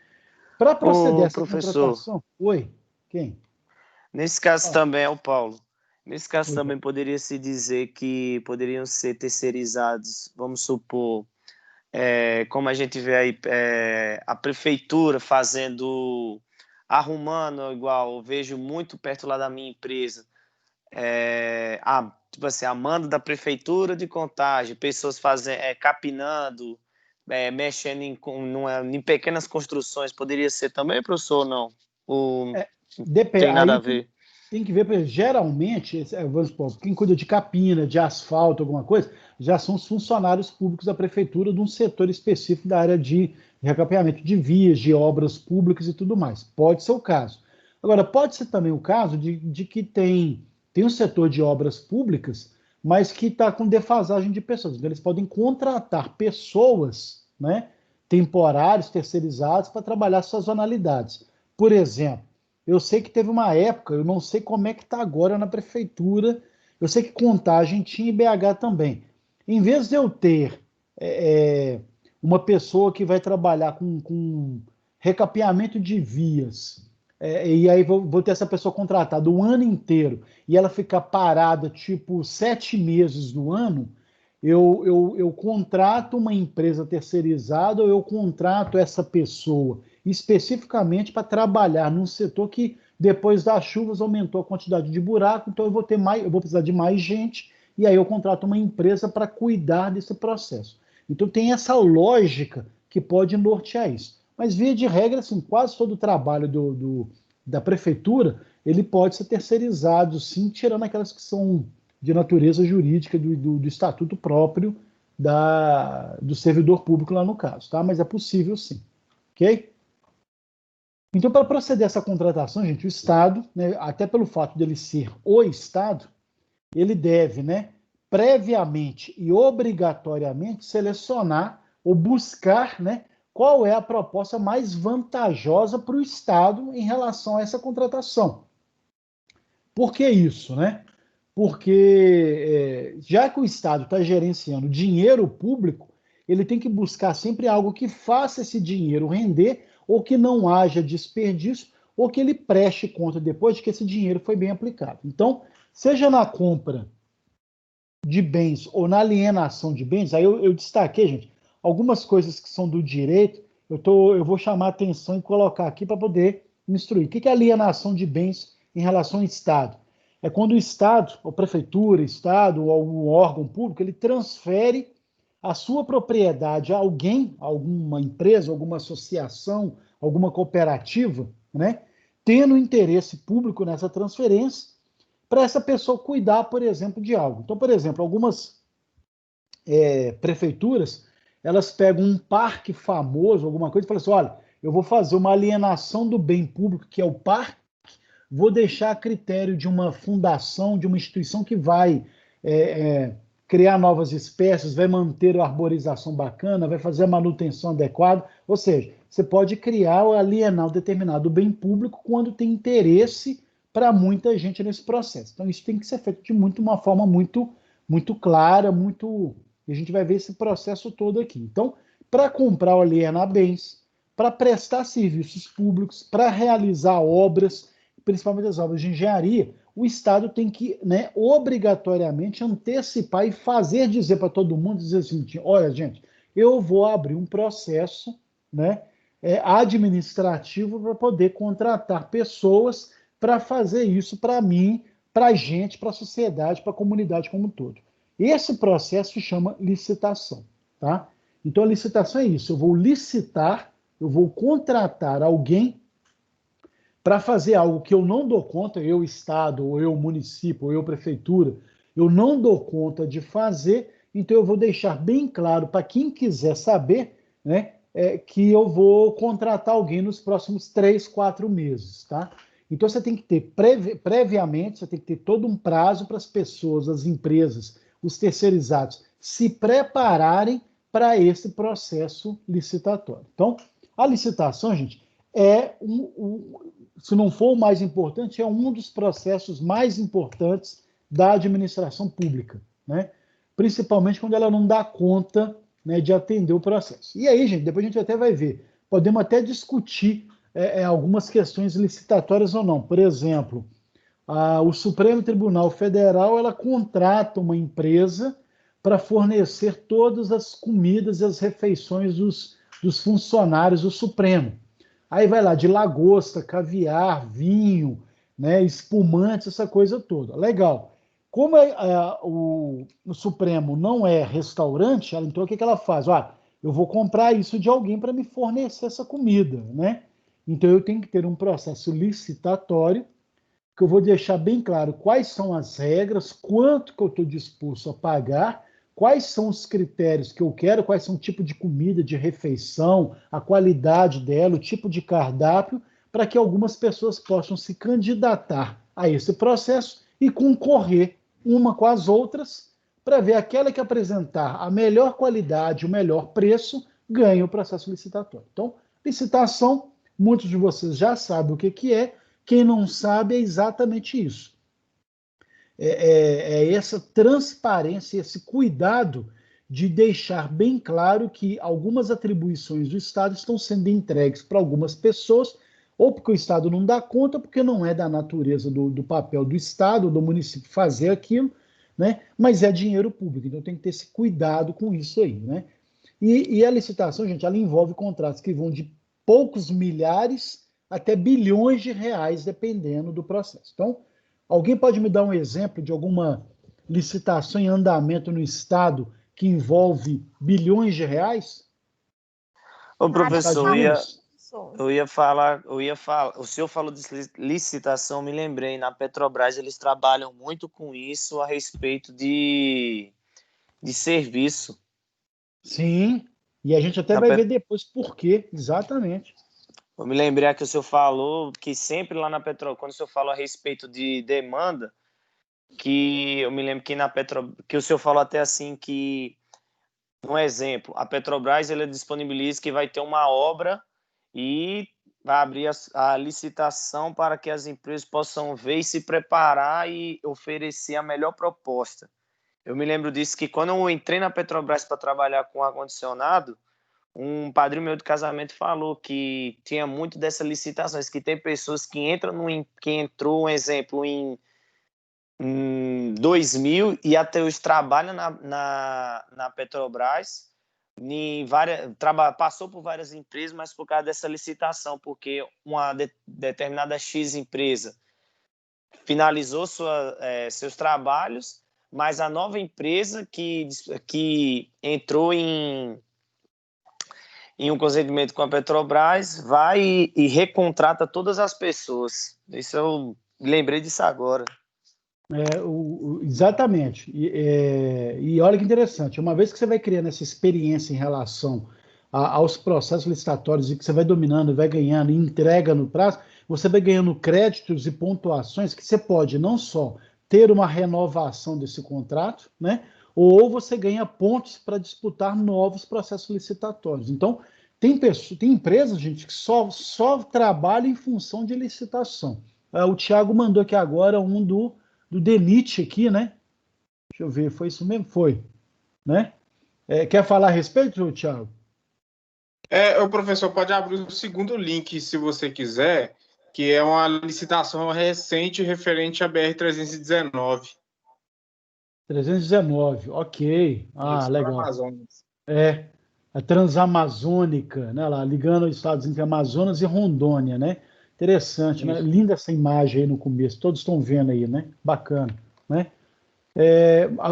Para proceder a essa professor, contratação... Oi, quem? nesse caso também é o Paulo. Nesse caso também poderia se dizer que poderiam ser terceirizados, vamos supor, como a gente vê aí, a prefeitura arrumando, igual eu vejo muito perto lá da minha empresa, tipo assim, a mando da prefeitura de Contagem, pessoas capinando, mexendo em pequenas construções, poderia ser também, professor, ou não? Ou Depende, tem nada aí a ver? tem que ver, porque geralmente, vamos supor, quem cuida de capina, de asfalto, alguma coisa, já são os funcionários públicos da prefeitura de um setor específico da área de recapeamento de vias, de obras públicas e tudo mais. Pode ser o caso. Agora, pode ser também o caso de que tem um setor de obras públicas, mas que está com defasagem de pessoas. Então, eles podem contratar pessoas, né, temporários, terceirizados, para trabalhar sazonalidades. Por exemplo, eu sei que teve uma época, eu não sei como é que está agora na prefeitura, eu sei que Contagem tinha e BH também. Em vez de eu ter uma pessoa que vai trabalhar com recapeamento de vias, e aí vou ter essa pessoa contratada o ano inteiro, e ela ficar parada tipo 7 meses no ano, eu contrato uma empresa terceirizada ou eu contrato essa pessoa especificamente para trabalhar num setor que depois das chuvas aumentou a quantidade de buraco, então eu vou precisar de mais gente e aí eu contrato uma empresa para cuidar desse processo. Então tem essa lógica que pode nortear isso. Mas via de regra, assim, quase todo o trabalho da prefeitura ele pode ser terceirizado, sim, tirando aquelas que são de natureza jurídica do estatuto próprio do servidor público lá no caso, tá? Mas é possível sim, ok? Então, para proceder a essa contratação, gente, o Estado, né, até pelo fato dele ser o Estado, ele deve, né, previamente e obrigatoriamente selecionar ou buscar, né, qual é a proposta mais vantajosa para o Estado em relação a essa contratação. Por que isso, né? Porque já que o Estado está gerenciando dinheiro público, ele tem que buscar sempre algo que faça esse dinheiro render, ou que não haja desperdício, ou que ele preste conta depois de que esse dinheiro foi bem aplicado. Então, seja na compra de bens ou na alienação de bens, aí eu destaquei, gente, algumas coisas que são do direito, eu vou chamar a atenção e colocar aqui para poder instruir. O que é alienação de bens em relação ao Estado? É quando o Estado, ou prefeitura, Estado, ou algum órgão público, ele transfere a sua propriedade a alguém, alguma empresa, alguma associação, alguma cooperativa, né, tendo interesse público nessa transferência, para essa pessoa cuidar, por exemplo, de algo. Então, por exemplo, algumas prefeituras, elas pegam um parque famoso, alguma coisa, e falam assim, olha, eu vou fazer uma alienação do bem público, que é o parque, vou deixar a critério de uma fundação, de uma instituição que vai criar novas espécies, vai manter a arborização bacana, vai fazer a manutenção adequada. Ou seja, você pode criar ou alienar um determinado bem público quando tem interesse para muita gente nesse processo. Então, isso tem que ser feito de uma forma muito, muito clara, e a gente vai ver esse processo todo aqui. Então, para comprar ou alienar bens, para prestar serviços públicos, para realizar obras, principalmente as obras de engenharia, o Estado tem que, né, obrigatoriamente antecipar e fazer dizer para todo mundo, dizer assim, olha, gente, eu vou abrir um processo, né, administrativo para poder contratar pessoas para fazer isso para mim, para a gente, para a sociedade, para a comunidade como um todo. Esse processo se chama licitação, tá? Então, a licitação é isso, eu vou licitar, eu vou contratar alguém para fazer algo que eu não dou conta, eu Estado, ou eu município, ou eu prefeitura, eu não dou conta de fazer, então eu vou deixar bem claro para quem quiser saber, né, que eu vou contratar alguém nos próximos 3, 4 meses, tá? Então você tem que ter previamente, você tem que ter todo um prazo para as pessoas, as empresas, os terceirizados se prepararem para esse processo licitatório. Então, a licitação, gente, se não for o mais importante, é um dos processos mais importantes da administração pública, né? Principalmente quando ela não dá conta, né, de atender o processo. E aí, gente, depois a gente até vai ver, podemos até discutir algumas questões licitatórias ou não. Por exemplo, o Supremo Tribunal Federal ela contrata uma empresa para fornecer todas as comidas e as refeições dos funcionários do Supremo. Aí vai lá de lagosta, caviar, vinho, né, espumante, essa coisa toda. Legal. Como o Supremo não é restaurante, então o que ela faz? Eu vou comprar isso de alguém para me fornecer essa comida, né? Então eu tenho que ter um processo licitatório, que eu vou deixar bem claro quais são as regras, quanto que eu estou disposto a pagar, quais são os critérios que eu quero, quais são o tipo de comida, de refeição, a qualidade dela, o tipo de cardápio, para que algumas pessoas possam se candidatar a esse processo e concorrer uma com as outras, para ver aquela que apresentar a melhor qualidade, o melhor preço, ganha o processo licitatório. Então, licitação, muitos de vocês já sabem o que é, quem não sabe é exatamente isso. É essa transparência, esse cuidado de deixar bem claro que algumas atribuições do Estado estão sendo entregues para algumas pessoas, ou porque o Estado não dá conta, porque não é da natureza do papel do Estado, do município fazer aquilo, né? Mas é dinheiro público, então tem que ter esse cuidado com isso aí, né? E a licitação, gente, ela envolve contratos que vão de poucos milhares até bilhões de reais, dependendo do processo. Então, alguém pode me dar um exemplo de alguma licitação em andamento no Estado que envolve bilhões de reais? Ô, professor, Sou. eu ia falar, o senhor falou de licitação, me lembrei, na Petrobras eles trabalham muito com isso a respeito de serviço. Sim, e a gente até vai ver depois por quê, exatamente. Eu me lembrei que o senhor falou que sempre lá na Petrobras, quando o senhor falou a respeito de demanda, que eu me lembro que na Petrobras, que o senhor falou até assim que, um exemplo, a Petrobras ela disponibiliza que vai ter uma obra e vai abrir a licitação para que as empresas possam ver e se preparar e oferecer a melhor proposta. Eu me lembro disso que quando eu entrei na Petrobras para trabalhar com ar-condicionado, um padrinho meu de casamento falou que tinha muito dessa licitação, que tem pessoas que entrou, um exemplo, em 2000 e até hoje trabalham na Petrobras, passou por várias empresas, mas por causa dessa licitação, porque uma determinada X empresa finalizou seus trabalhos, mas a nova empresa que entrou em um consentimento com a Petrobras vai e recontrata todas as pessoas. Isso eu lembrei disso agora. Exatamente. E olha que interessante, uma vez que você vai criando essa experiência em relação aos processos licitatórios e que você vai dominando, vai ganhando e entrega no prazo, você vai ganhando créditos e pontuações que você pode não só ter uma renovação desse contrato, né? Ou você ganha pontos para disputar novos processos licitatórios. Então, tem empresas, gente, que só trabalham em função de licitação. O Thiago mandou aqui agora um do DENIT aqui, né? Deixa eu ver, foi isso mesmo? Foi. Né? Quer falar a respeito, Thiago? O professor pode abrir o segundo link, se você quiser, que é uma licitação recente referente à BR-319. 319, ok. Isso, Legal. Amazonas. A Transamazônica, né? Lá, ligando os estados entre Amazonas e Rondônia, né? Interessante, né? Linda essa imagem aí no começo, todos estão vendo aí, né? Bacana, né?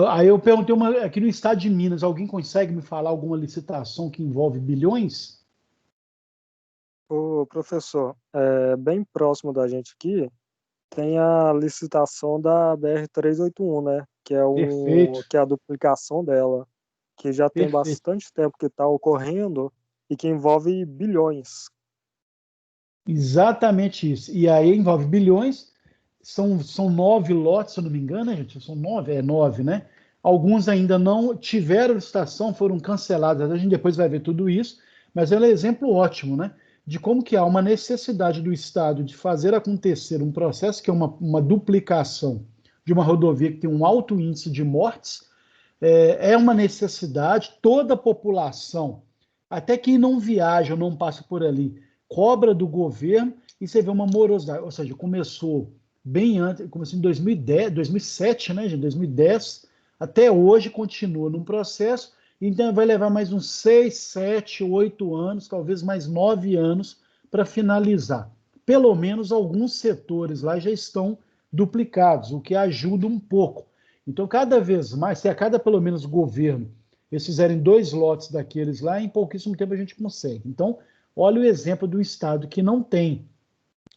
Aí eu perguntei aqui no estado de Minas, alguém consegue me falar alguma licitação que envolve bilhões? Ô, professor, bem próximo da gente aqui, tem a licitação da BR-381, né? Que é a duplicação dela, que já tem bastante tempo que está ocorrendo e que envolve bilhões. Exatamente isso. E aí envolve bilhões, são 9 lotes, se eu não me engano, né, gente? São 9, 9, né? Alguns ainda não tiveram licitação, foram cancelados. A gente depois vai ver tudo isso, mas ele é um exemplo ótimo, né? De como que há uma necessidade do Estado de fazer acontecer um processo que é uma duplicação de uma rodovia que tem um alto índice de mortes, é uma necessidade, toda a população, até quem não viaja ou não passa por ali, cobra do governo, e você vê uma morosidade, ou seja, começou bem antes, começou em 2010, 2007, né, gente? 2010, até hoje continua num processo, então vai levar mais uns 6, 7, 8 anos, talvez mais 9 anos para finalizar. Pelo menos alguns setores lá já estão duplicados, o que ajuda um pouco. Então, cada vez mais, se a cada pelo menos governo eles fizerem 2 lotes daqueles lá, em pouquíssimo tempo a gente consegue. Então, olha o exemplo do estado que não tem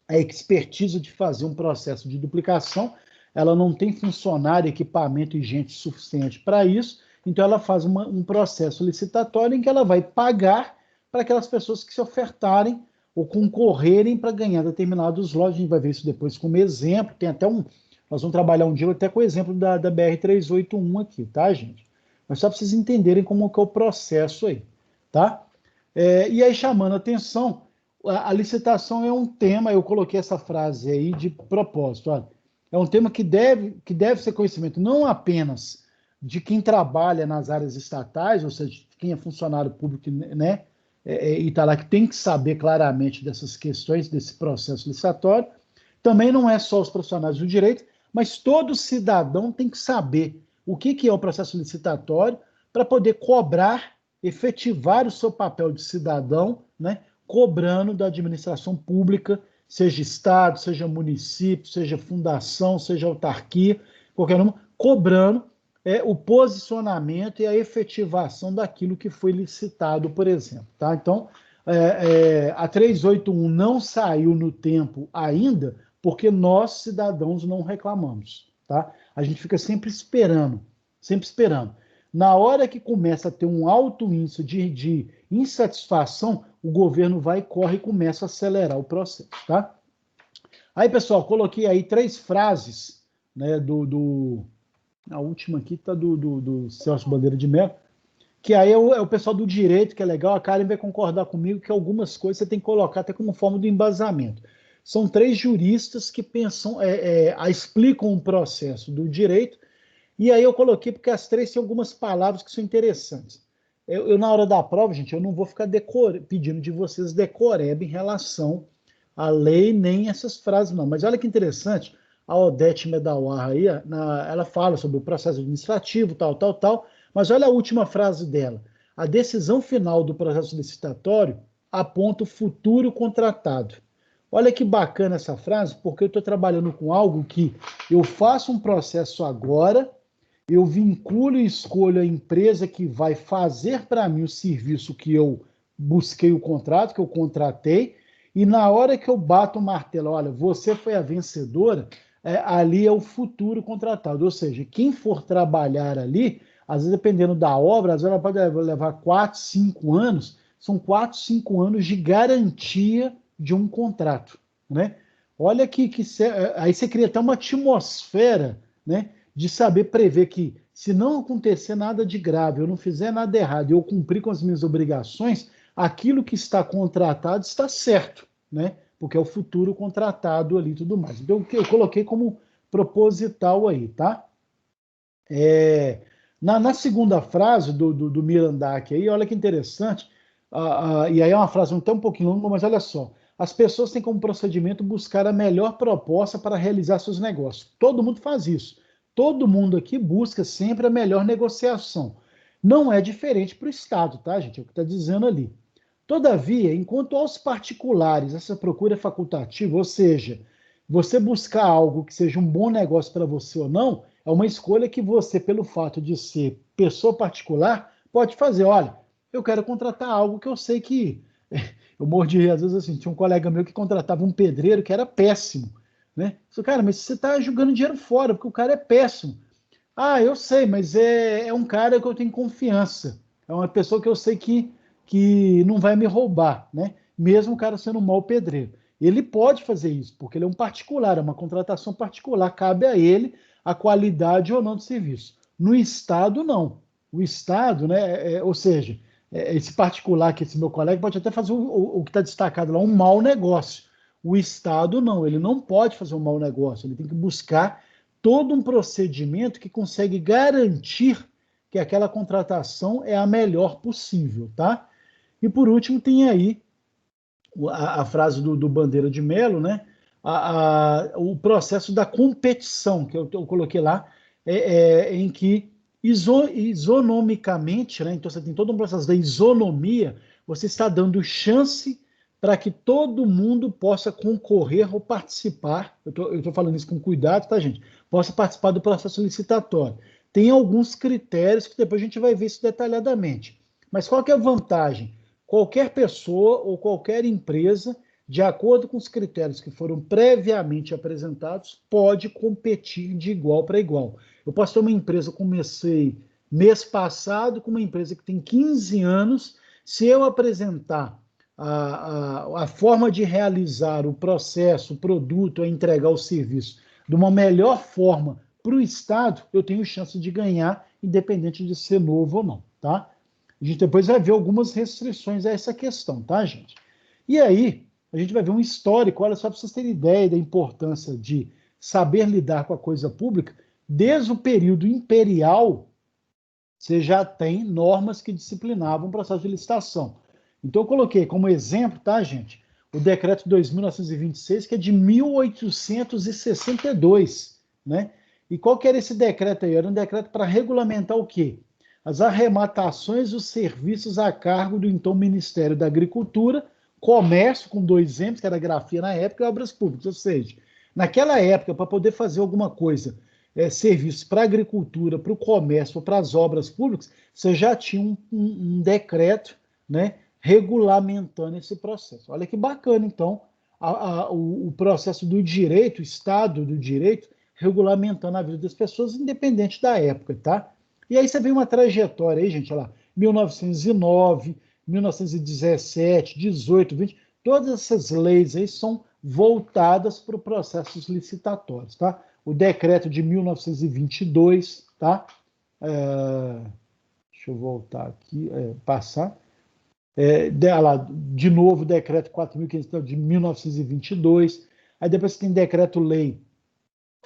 a expertise de fazer um processo de duplicação, ela não tem funcionário, equipamento e gente suficiente para isso, então ela faz um processo licitatório em que ela vai pagar para aquelas pessoas que se ofertarem ou concorrerem para ganhar determinados lotes. A gente vai ver isso depois como exemplo, tem até nós vamos trabalhar um dia até com o exemplo da BR-381 aqui, tá, gente? Mas só para vocês entenderem como que é o processo aí, tá? E aí, chamando a atenção, a licitação é um tema, eu coloquei essa frase aí de propósito, olha, é um tema que deve ser conhecimento não apenas de quem trabalha nas áreas estatais, ou seja, de quem é funcionário público, né, e está lá, que tem que saber claramente dessas questões, desse processo licitatório. Também não é só os profissionais do direito, mas todo cidadão tem que saber o que é o processo licitatório para poder cobrar, efetivar o seu papel de cidadão, né, cobrando da administração pública, seja Estado, seja município, seja fundação, seja autarquia, qualquer uma, cobrando o posicionamento e a efetivação daquilo que foi licitado, por exemplo. Tá? Então, a 381 não saiu no tempo ainda, porque nós, cidadãos, não reclamamos. Tá? A gente fica sempre esperando, sempre esperando. Na hora que começa a ter um alto índice de insatisfação, o governo vai, corre e começa a acelerar o processo. Tá? Aí, pessoal, coloquei aí 3 frases, né, a última aqui está do Celso Bandeira de Mello, que aí é o pessoal do direito, que é legal, a Karen vai concordar comigo que algumas coisas você tem que colocar até como forma do embasamento. São 3 juristas que pensam, explicam um processo do direito, e aí eu coloquei porque as 3 têm algumas palavras que são interessantes. Eu na hora da prova, gente, eu não vou ficar pedindo de vocês decoreba em relação à lei, nem essas frases, não. Mas olha que interessante, a Odete Medawar aí, ela fala sobre o processo administrativo, tal, mas olha a última frase dela. A decisão final do processo licitatório aponta o futuro contratado. Olha que bacana essa frase, porque eu estou trabalhando com algo que eu faço um processo agora, eu vinculo e escolho a empresa que vai fazer para mim o serviço que eu busquei o contrato, que eu contratei, e na hora que eu bato o martelo, olha, você foi a vencedora, ali é o futuro contratado. Ou seja, quem for trabalhar ali, às vezes dependendo da obra, às vezes ela pode levar 4, 5 anos, são 4, 5 anos de garantia de um contrato, né? Olha aí você cria até uma atmosfera, né, de saber prever que se não acontecer nada de grave, eu não fizer nada errado e eu cumprir com as minhas obrigações, aquilo que está contratado está certo, né? Porque é o futuro contratado ali e tudo mais. Então, eu coloquei como proposital aí, tá? Na segunda frase do Mirandac aí, olha que interessante, e aí é uma frase até um pouquinho longa, mas olha só. As pessoas têm como procedimento buscar a melhor proposta para realizar seus negócios. Todo mundo faz isso. Todo mundo aqui busca sempre a melhor negociação. Não é diferente para o Estado, tá, gente? É o que está dizendo ali. Todavia, enquanto aos particulares essa procura é facultativa, ou seja, você buscar algo que seja um bom negócio para você ou não, é uma escolha que você, pelo fato de ser pessoa particular, pode fazer. Olha, eu quero contratar algo que eu sei que... Eu mordi, às vezes, assim, tinha um colega meu que contratava um pedreiro que era péssimo, né? Eu falei, cara, mas você está jogando dinheiro fora, porque o cara é péssimo. Ah, eu sei, mas é um cara que eu tenho confiança. É uma pessoa que eu sei que não vai me roubar, né? Mesmo o cara sendo um mau pedreiro. Ele pode fazer isso, porque ele é um particular, é uma contratação particular, cabe a ele a qualidade ou não do serviço. No Estado, não. O Estado, né, ou seja, esse particular que esse meu colega pode até fazer o que está destacado lá, um mau negócio. O Estado, não, ele não pode fazer um mau negócio, ele tem que buscar todo um procedimento que consegue garantir que aquela contratação é a melhor possível, tá? E por último tem aí a frase do Bandeira de Mello, né? o processo da competição, que eu coloquei lá, em que isonomicamente, né, então você tem todo um processo da isonomia, você está dando chance para que todo mundo possa concorrer ou participar, eu estou falando isso com cuidado, tá, gente? Possa participar do processo licitatório. Tem alguns critérios que depois a gente vai ver isso detalhadamente. Mas qual que é a vantagem? Qualquer pessoa ou qualquer empresa, de acordo com os critérios que foram previamente apresentados, pode competir de igual para igual. Eu posso ter uma empresa que comecei mês passado com uma empresa que tem 15 anos, se eu apresentar a forma de realizar o processo, o produto, a entregar o serviço de uma melhor forma para o Estado, eu tenho chance de ganhar, independente de ser novo ou não, tá? A gente depois vai ver algumas restrições a essa questão, tá, gente? E aí, a gente vai ver um histórico, olha só para vocês terem ideia da importância de saber lidar com a coisa pública. Desde o período imperial, você já tem normas que disciplinavam o processo de licitação. Então, eu coloquei como exemplo, tá, gente? O decreto 2.926, que é de 1862, né? E qual que era esse decreto aí? Era um decreto para regulamentar o quê? As arrematações dos serviços a cargo do então Ministério da Agricultura, Comércio, com 2 M's, que era grafia na época, e obras públicas. Ou seja, naquela época, para poder fazer alguma coisa, serviços para a agricultura, para o comércio, para as obras públicas, você já tinha um decreto, né, regulamentando esse processo. Olha que bacana, então, o processo do direito, o Estado do direito, regulamentando a vida das pessoas, independente da época, tá? E aí você vê uma trajetória aí, gente, olha lá, 1909, 1917, 18, 20, todas essas leis aí são voltadas para os processos licitatórios, tá? O decreto de 1922, tá? Deixa eu voltar aqui, passar. De novo, o decreto 4.500 de 1922. Aí depois você tem decreto-lei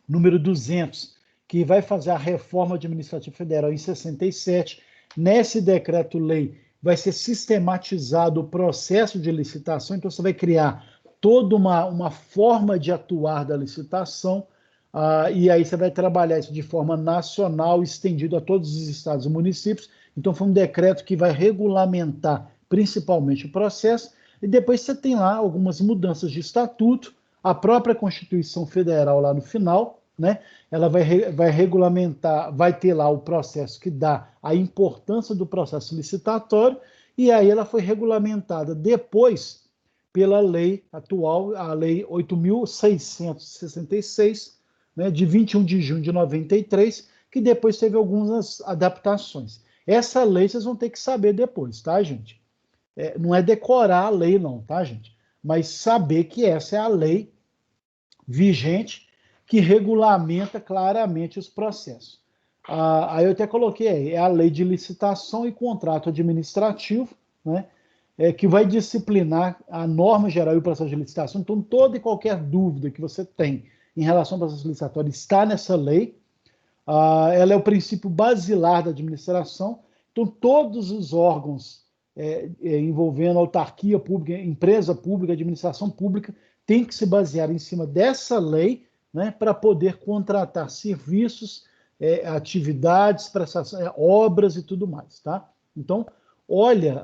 número 200, que vai fazer a reforma administrativa federal em 67. Nesse decreto-lei vai ser sistematizado o processo de licitação, então você vai criar toda uma forma de atuar da licitação, e aí você vai trabalhar isso de forma nacional, estendido a todos os estados e municípios. Então foi um decreto que vai regulamentar principalmente o processo, e depois você tem lá algumas mudanças de estatuto, a própria Constituição Federal lá no final, né? Ela vai regulamentar, vai ter lá o processo que dá a importância do processo licitatório, e aí ela foi regulamentada depois pela lei atual, a Lei 8.666, né, de 21 de junho de 93, que depois teve algumas adaptações. Essa lei vocês vão ter que saber depois, tá, gente? Não é decorar a lei, não, tá, gente? Mas saber que essa é a lei vigente que regulamenta claramente os processos. Aí eu até coloquei aí, é a lei de licitação e contrato administrativo, né? Que vai disciplinar a norma geral e o processo de licitação. Então, toda e qualquer dúvida que você tem em relação ao processo licitatório está nessa lei. Ela é o princípio basilar da administração. Então, todos os órgãos envolvendo autarquia pública, empresa pública, administração pública, têm que se basear em cima dessa lei, né, para poder contratar serviços, atividades, prestações, obras e tudo mais, tá? Então, olha,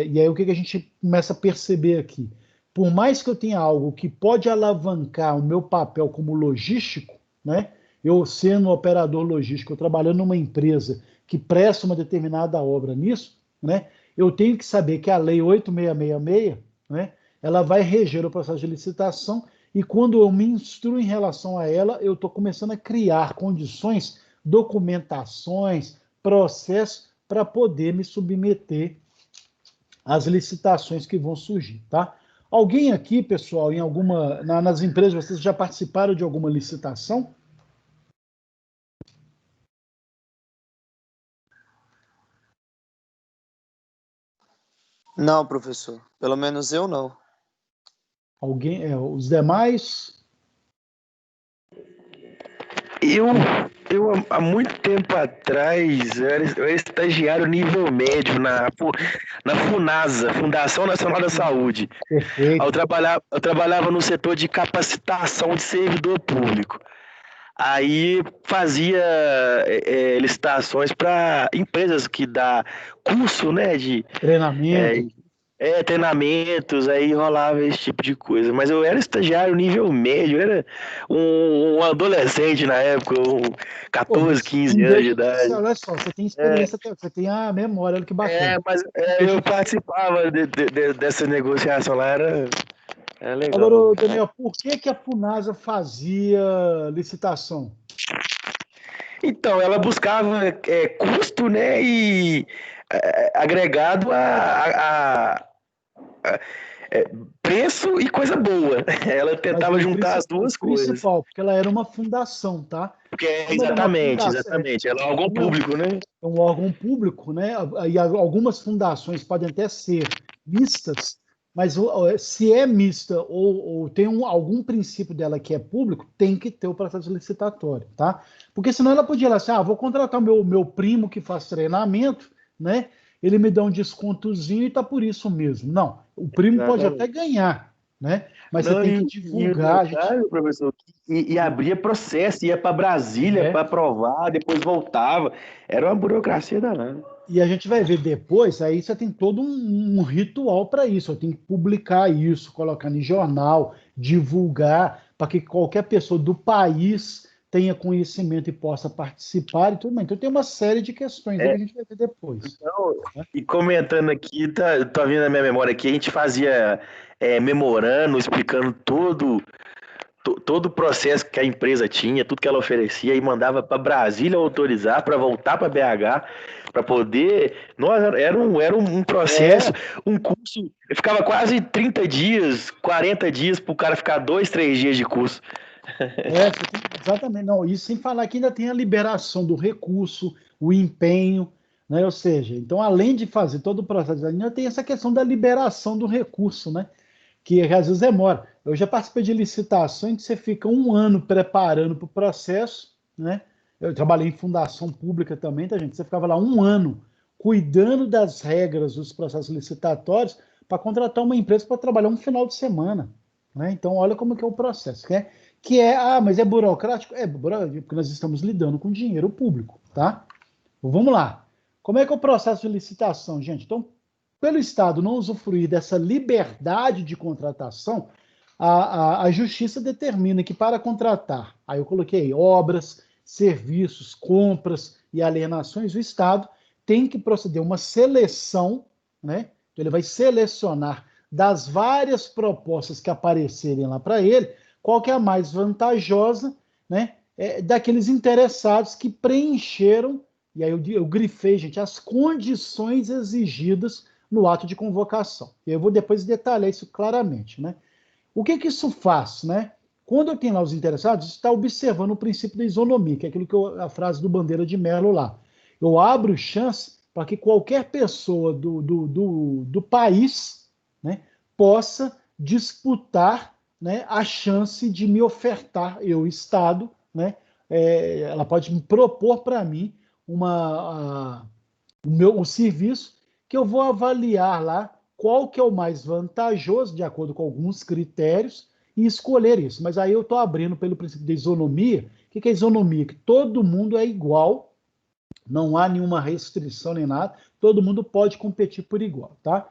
e aí o que a gente começa a perceber aqui? Por mais que eu tenha algo que pode alavancar o meu papel como logístico, né? Eu sendo operador logístico, eu trabalhando numa empresa que presta uma determinada obra nisso, né? Eu tenho que saber que a Lei 8666, né, ela vai reger o processo de licitação, e quando eu me instruo em relação a ela, eu estou começando a criar condições, documentações, processos para poder me submeter às licitações que vão surgir, tá? Alguém aqui, pessoal, nas empresas, vocês já participaram de alguma licitação? Não, professor. Pelo menos eu não. Alguém, os demais? Eu, há muito tempo atrás, eu era estagiário nível médio na FUNASA, Fundação Nacional da Saúde. Perfeito. Eu trabalhava no setor de capacitação de servidor público. Aí fazia licitações para empresas que dá curso, né, de Treinamento. treinamentos, aí rolava esse tipo de coisa. Mas eu era estagiário nível médio, eu era um adolescente na época, 14, 15 anos de idade. Olha só, você tem experiência, você tem a memória, olha que bacana. Mas eu participava dessa negociação lá, era legal. Agora, Daniel, por que a FUNASA fazia licitação? Então, ela buscava custo, né, e agregado a preço e coisa boa. Ela tentava juntar as duas coisas. Principal, porque ela era uma fundação, tá? Exatamente. Ela é um órgão público, né? É um órgão público, né? E algumas fundações podem até ser mistas, mas se é mista ou tem algum princípio dela que é público, tem que ter o processo licitatório, tá? Porque senão ela podia lá assim, vou contratar o meu primo que faz treinamento, né? Ele me dá um descontozinho e tá por isso mesmo. Não, o primo pode até ganhar, né? Mas você tem que divulgar. Professor, e abria processo, ia para Brasília para aprovar, depois voltava. Era uma burocracia danada. E a gente vai ver depois, aí você tem todo um ritual para isso. Eu tenho que publicar isso, colocar no jornal, divulgar, para que qualquer pessoa do país tenha conhecimento e possa participar e tudo mais. Então tem uma série de questões que a gente vai ver depois. Então, e comentando aqui, tô vindo na minha memória aqui, a gente fazia memorando, explicando todo o processo que a empresa tinha, tudo que ela oferecia, e mandava para Brasília autorizar, para voltar para BH, para poder... Nossa, era um processo, um curso, ficava quase 30 dias, 40 dias para o cara ficar 2, 3 dias de curso. Exatamente. Não, e sem falar que ainda tem a liberação do recurso, o empenho, né? Ou seja, então além de fazer todo o processo, ainda tem essa questão da liberação do recurso, né? Que às vezes demora. Eu já participei de licitações que você fica 1 ano preparando para o processo, né? Eu trabalhei em fundação pública também, tá, gente? Você ficava lá 1 ano cuidando das regras dos processos licitatórios para contratar uma empresa para trabalhar um final de semana, né? Então, olha como que é o processo, né? Mas é burocrático? É burocrático, porque nós estamos lidando com dinheiro público, tá? Vamos lá. Como é que é o processo de licitação, gente? Então, pelo Estado não usufruir dessa liberdade de contratação, a Justiça determina que para contratar, aí eu coloquei obras, serviços, compras e alienações, o Estado tem que proceder uma seleção, né? Então, ele vai selecionar das várias propostas que aparecerem lá para ele, qual que é a mais vantajosa, né? Daqueles interessados que preencheram, e aí eu grifei, gente, as condições exigidas no ato de convocação. Eu vou depois detalhar isso claramente, né? O que isso faz, né? Quando eu tenho lá os interessados, está observando o princípio da isonomia, que é aquilo a frase do Bandeira de Mello lá. Eu abro chance para que qualquer pessoa do país, né, possa disputar, né, a chance de me ofertar, eu, Estado, né? Ela pode me propor para mim o serviço, que eu vou avaliar lá qual que é o mais vantajoso, de acordo com alguns critérios, e escolher isso. Mas aí eu estou abrindo pelo princípio da isonomia. O que é isonomia? Que todo mundo é igual, não há nenhuma restrição nem nada, todo mundo pode competir por igual, tá?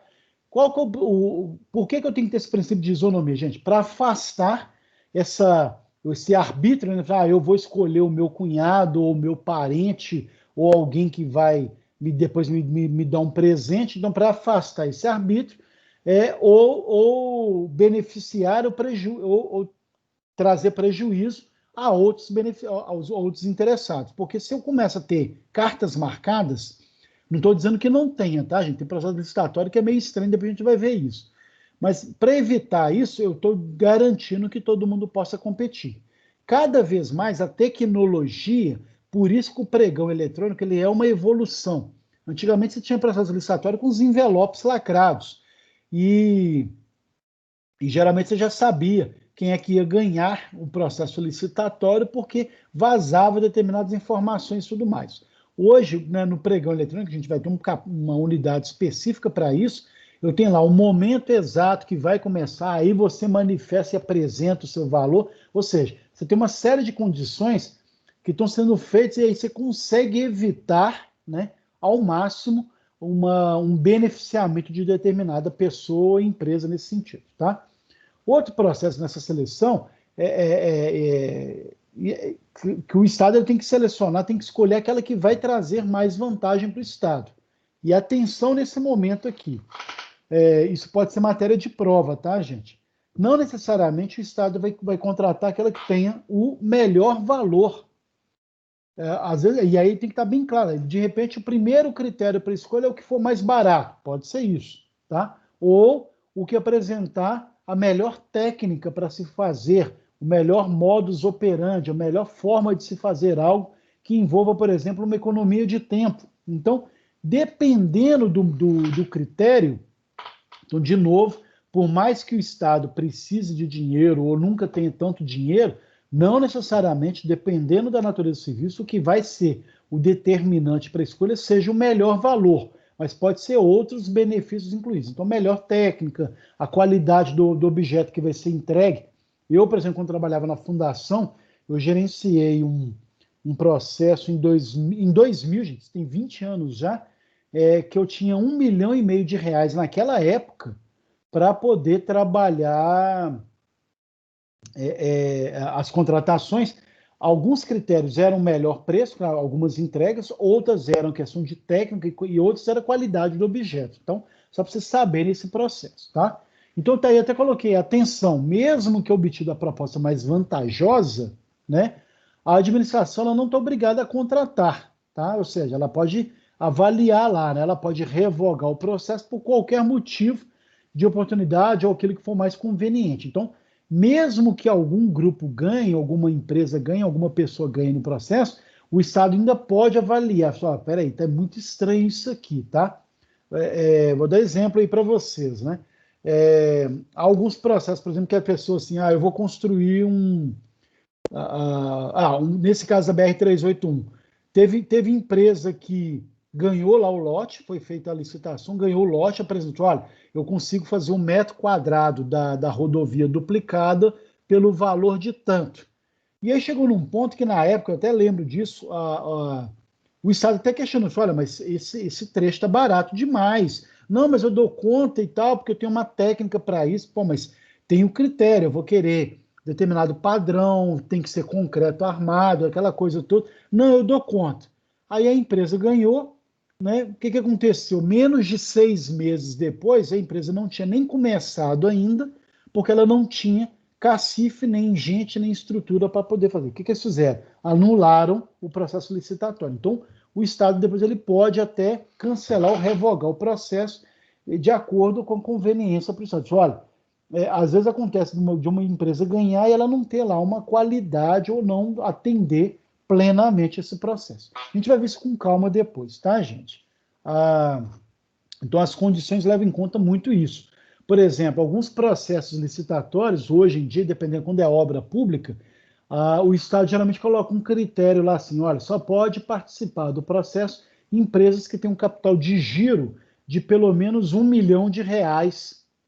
Por que eu tenho que ter esse princípio de isonomia, gente? Para afastar esse arbítrio, né? Eu vou escolher o meu cunhado, ou o meu parente, ou alguém que vai depois me dar um presente. Então, para afastar esse arbítrio, ou beneficiar ou trazer prejuízo aos outros interessados. Porque se eu começo a ter cartas marcadas, não estou dizendo que não tenha, tá, gente? Tem processo licitatório que é meio estranho, depois a gente vai ver isso. Mas para evitar isso, eu estou garantindo que todo mundo possa competir. Cada vez mais a tecnologia, por isso que o pregão eletrônico ele é uma evolução. Antigamente você tinha processo licitatório com os envelopes lacrados. E geralmente você já sabia quem é que ia ganhar o processo licitatório, porque vazava determinadas informações e tudo mais. Hoje, né, no pregão eletrônico, a gente vai ter uma unidade específica para isso. Eu tenho lá o momento exato que vai começar, aí você manifesta e apresenta o seu valor. Ou seja, você tem uma série de condições que estão sendo feitas e aí você consegue evitar, né, ao máximo um beneficiamento de determinada pessoa ou empresa nesse sentido. Tá? Outro processo nessa seleção que o Estado ele tem que selecionar, tem que escolher aquela que vai trazer mais vantagem para o Estado. E atenção nesse momento aqui. Isso pode ser matéria de prova, tá, gente? Não necessariamente o Estado vai contratar aquela que tenha o melhor valor. Às vezes, e aí tem que estar bem claro. De repente, o primeiro critério para escolha é o que for mais barato. Pode ser isso, tá? Ou o que apresentar a melhor técnica para se fazer, o melhor modus operandi, a melhor forma de se fazer algo que envolva, por exemplo, uma economia de tempo. Então, dependendo do critério, então, de novo, por mais que o Estado precise de dinheiro ou nunca tenha tanto dinheiro, não necessariamente, dependendo da natureza do serviço, o que vai ser o determinante para a escolha seja o melhor valor, mas pode ser outros benefícios incluídos. Então, melhor técnica, a qualidade do objeto que vai ser entregue. Eu, por exemplo, quando trabalhava na fundação, eu gerenciei um processo em 2000, gente, tem 20 anos já, que eu tinha R$1,5 milhão naquela época para poder trabalhar as contratações. Alguns critérios eram melhor preço para algumas entregas, outras eram questão de técnica e outras era qualidade do objeto. Então, só para vocês saberem esse processo, tá? Então, tá aí, até coloquei, atenção, mesmo que obtida a proposta mais vantajosa, né, a administração ela não está obrigada a contratar, tá? Ou seja, ela pode avaliar lá, né? Ela pode revogar o processo por qualquer motivo de oportunidade ou aquilo que for mais conveniente. Então, mesmo que algum grupo ganhe, alguma empresa ganhe, alguma pessoa ganhe no processo, o Estado ainda pode avaliar. Falar, peraí, tá muito estranho isso aqui, tá? Vou dar exemplo aí para vocês, né? Alguns processos, por exemplo, que a pessoa assim, eu vou construir nesse caso da BR-381, teve empresa que ganhou lá o lote, foi feita a licitação, ganhou o lote, apresentou, olha, eu consigo fazer 1 metro quadrado da rodovia duplicada pelo valor de tanto. E aí chegou num ponto que na época, eu até lembro disso, o Estado até questionou, olha, mas esse trecho está barato demais. Não, mas eu dou conta e tal, porque eu tenho uma técnica para isso. Pô, mas tem um critério, eu vou querer determinado padrão, tem que ser concreto armado, aquela coisa toda. Não, eu dou conta. Aí a empresa ganhou, né? O que aconteceu? Menos de 6 meses depois, a empresa não tinha nem começado ainda, porque ela não tinha cacife, nem gente, nem estrutura para poder fazer. O que eles fizeram? Anularam o processo licitatório. Então, o Estado depois ele pode até cancelar ou revogar o processo de acordo com a conveniência para o Estado. Olha, às vezes acontece de uma empresa ganhar e ela não ter lá uma qualidade ou não atender plenamente esse processo. A gente vai ver isso com calma depois, tá, gente? Então, as condições levam em conta muito isso. Por exemplo, alguns processos licitatórios, hoje em dia, dependendo quando é obra pública, o Estado geralmente coloca um critério lá assim, olha, só pode participar do processo empresas que têm um capital de giro de pelo menos R$1 milhão,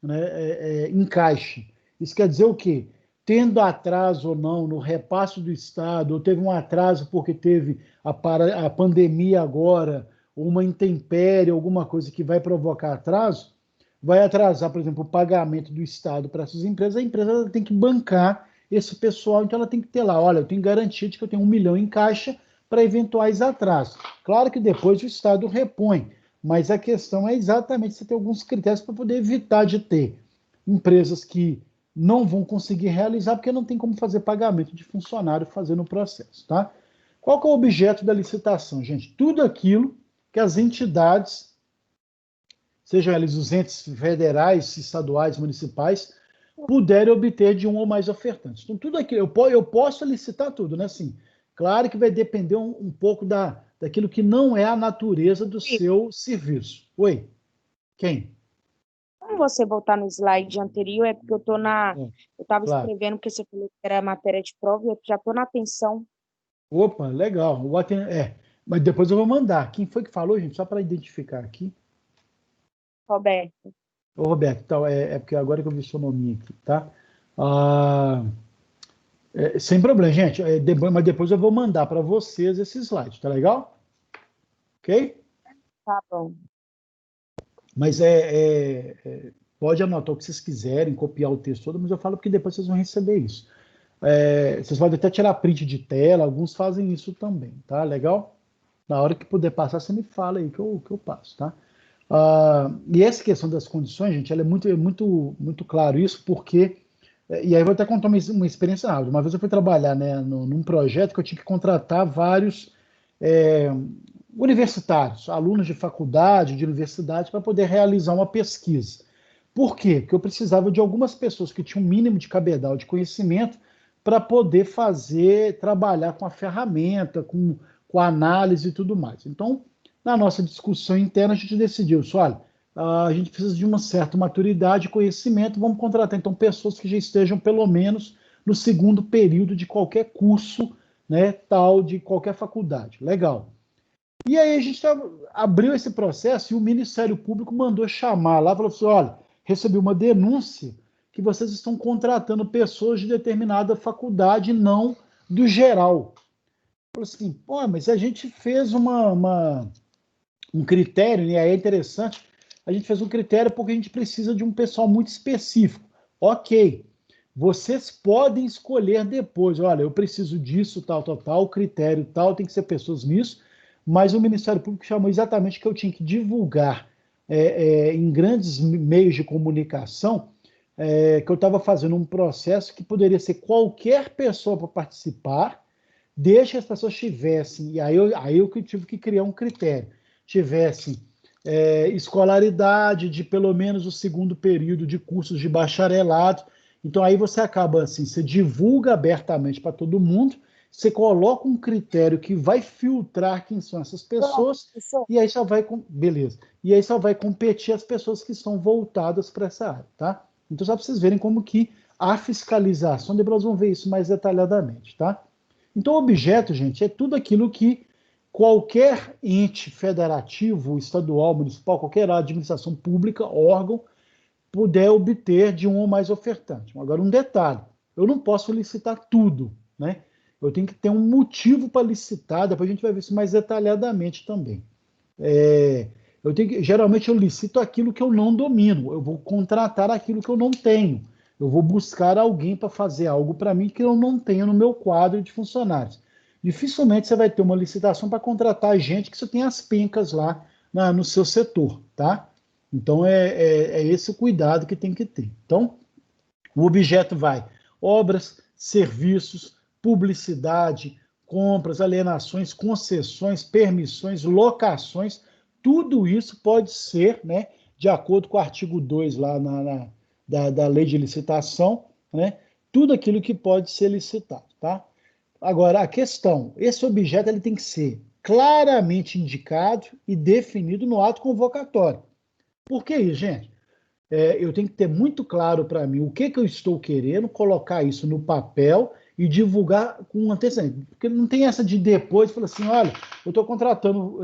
né, em caixa. Isso quer dizer o quê? Tendo atraso ou não no repasse do Estado, ou teve um atraso porque teve a pandemia agora, ou uma intempérie, alguma coisa que vai provocar atraso, vai atrasar, por exemplo, o pagamento do Estado para essas empresas, a empresa tem que bancar esse pessoal, então ela tem que ter lá, olha, eu tenho garantia de que eu tenho 1 milhão em caixa para eventuais atrasos. Claro que depois o Estado repõe, mas a questão é exatamente você ter alguns critérios para poder evitar de ter empresas que não vão conseguir realizar porque não tem como fazer pagamento de funcionário fazendo o processo, tá? Qual que é o objeto da licitação, gente? Tudo aquilo que as entidades, sejam eles os entes federais, estaduais, municipais, puderem obter de um ou mais ofertantes. Então, tudo aquilo, eu posso licitar tudo, né? Assim, claro que vai depender um pouco daquilo que não é a natureza do seu serviço. Oi? Quem? como você voltar no slide anterior, é porque eu tô eu estava claro. escrevendo porque você falou que era matéria de prova e eu já estou na atenção. Opa, legal. Mas depois eu vou mandar. Quem foi que falou, gente? Só para identificar aqui. Roberto. Ô, Roberto, então, é porque agora que eu vi seu nome aqui, tá? Sem problema, gente. Mas depois eu vou mandar para vocês esse slide, tá legal? Ok? Tá bom. Mas pode anotar o que vocês quiserem, copiar o texto todo, mas eu falo porque depois vocês vão receber isso. Vocês podem até tirar print de tela, alguns fazem isso também, tá? Legal? Na hora que puder passar, você me fala aí que eu passo, tá? E essa questão das condições, gente, ela é muito claro isso, porque... E aí eu vou até contar uma experiência rápida. Uma vez eu fui trabalhar, né, num projeto que eu tinha que contratar vários universitários, alunos de faculdade, de universidade, para poder realizar uma pesquisa. Por quê? Porque eu precisava de algumas pessoas que tinham um mínimo de cabedal de conhecimento para poder trabalhar com a ferramenta, com a análise e tudo mais. Então, na nossa discussão interna, a gente decidiu isso, olha, a gente precisa de uma certa maturidade e conhecimento, vamos contratar, então, pessoas que já estejam, pelo menos, no segundo período de qualquer curso, né, tal, de qualquer faculdade. Legal. E aí a gente abriu esse processo e o Ministério Público mandou chamar lá, falou assim, olha, recebi uma denúncia que vocês estão contratando pessoas de determinada faculdade, não do geral. Falou assim, pô, mas a gente fez um critério, e aí é interessante, a gente fez um critério porque a gente precisa de um pessoal muito específico. Ok, vocês podem escolher depois, olha, eu preciso disso, tal, o critério tal, tem que ser pessoas nisso, mas o Ministério Público chamou exatamente que eu tinha que divulgar em grandes meios de comunicação que eu estava fazendo um processo que poderia ser qualquer pessoa para participar, desde que as pessoas tivessem, e aí eu tive que criar um critério, tivessem escolaridade de pelo menos o segundo período de cursos de bacharelado. Então aí você acaba assim, você divulga abertamente para todo mundo, você coloca um critério que vai filtrar quem são essas pessoas, e aí só vai competir as pessoas que são voltadas para essa área, tá? Então só para vocês verem como que a fiscalização, depois nós vamos ver isso mais detalhadamente, tá? Então o objeto, gente, é tudo aquilo que qualquer ente federativo, estadual, municipal, qualquer administração pública, órgão, puder obter de um ou mais ofertantes. Agora, um detalhe, eu não posso licitar tudo, né? Eu tenho que ter um motivo para licitar, depois a gente vai ver isso mais detalhadamente também. Geralmente eu licito aquilo que eu não domino, eu vou contratar aquilo que eu não tenho, eu vou buscar alguém para fazer algo para mim que eu não tenho no meu quadro de funcionários. Dificilmente você vai ter uma licitação para contratar gente que você tem as pencas lá no seu setor, tá? Então é esse o cuidado que tem que ter. Então, o objeto vai obras, serviços, publicidade, compras, alienações, concessões, permissões, locações, tudo isso pode ser, né, de acordo com o artigo 2 lá da lei de licitação, né, tudo aquilo que pode ser licitado, tá? Agora, a questão, esse objeto ele tem que ser claramente indicado e definido no ato convocatório. Por que isso, gente? Eu tenho que ter muito claro para mim o que eu estou querendo, colocar isso no papel e divulgar com antecedência. Porque não tem essa de depois, falar assim, olha, eu estou contratando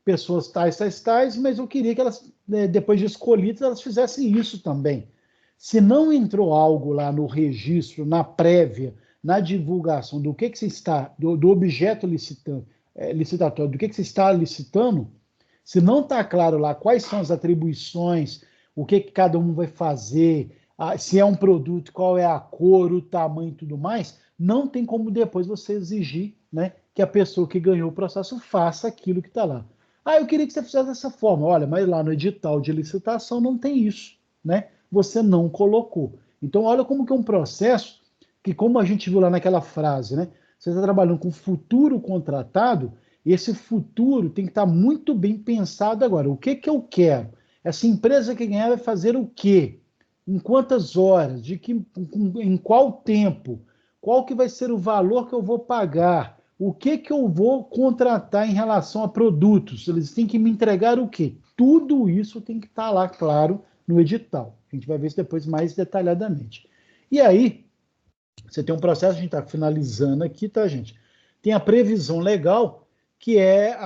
pessoas tais, mas eu queria que elas, depois de escolhidas, elas fizessem isso também. Se não entrou algo lá no registro, na prévia, na divulgação do que você está, do objeto licitatório, do que você está licitando, se não está claro lá quais são as atribuições, o que cada um vai fazer, se é um produto, qual é a cor, o tamanho e tudo mais, não tem como depois você exigir, né, que a pessoa que ganhou o processo faça aquilo que está lá. Eu queria que você fizesse dessa forma. Olha, mas lá no edital de licitação não tem isso, né? Você não colocou. Então, olha como que é um processo que, como a gente viu lá naquela frase, né? Você está trabalhando com futuro contratado, e esse futuro tem que estar muito bem pensado agora. O que eu quero? Essa empresa que ganhar vai fazer o quê? Em quantas horas? Em qual tempo? Qual que vai ser o valor que eu vou pagar? O que eu vou contratar em relação a produtos? Eles têm que me entregar o quê? Tudo isso tem que estar lá, claro, no edital. A gente vai ver isso depois mais detalhadamente. E aí, você tem um processo, a gente está finalizando aqui, tá, gente? Tem a previsão legal, que é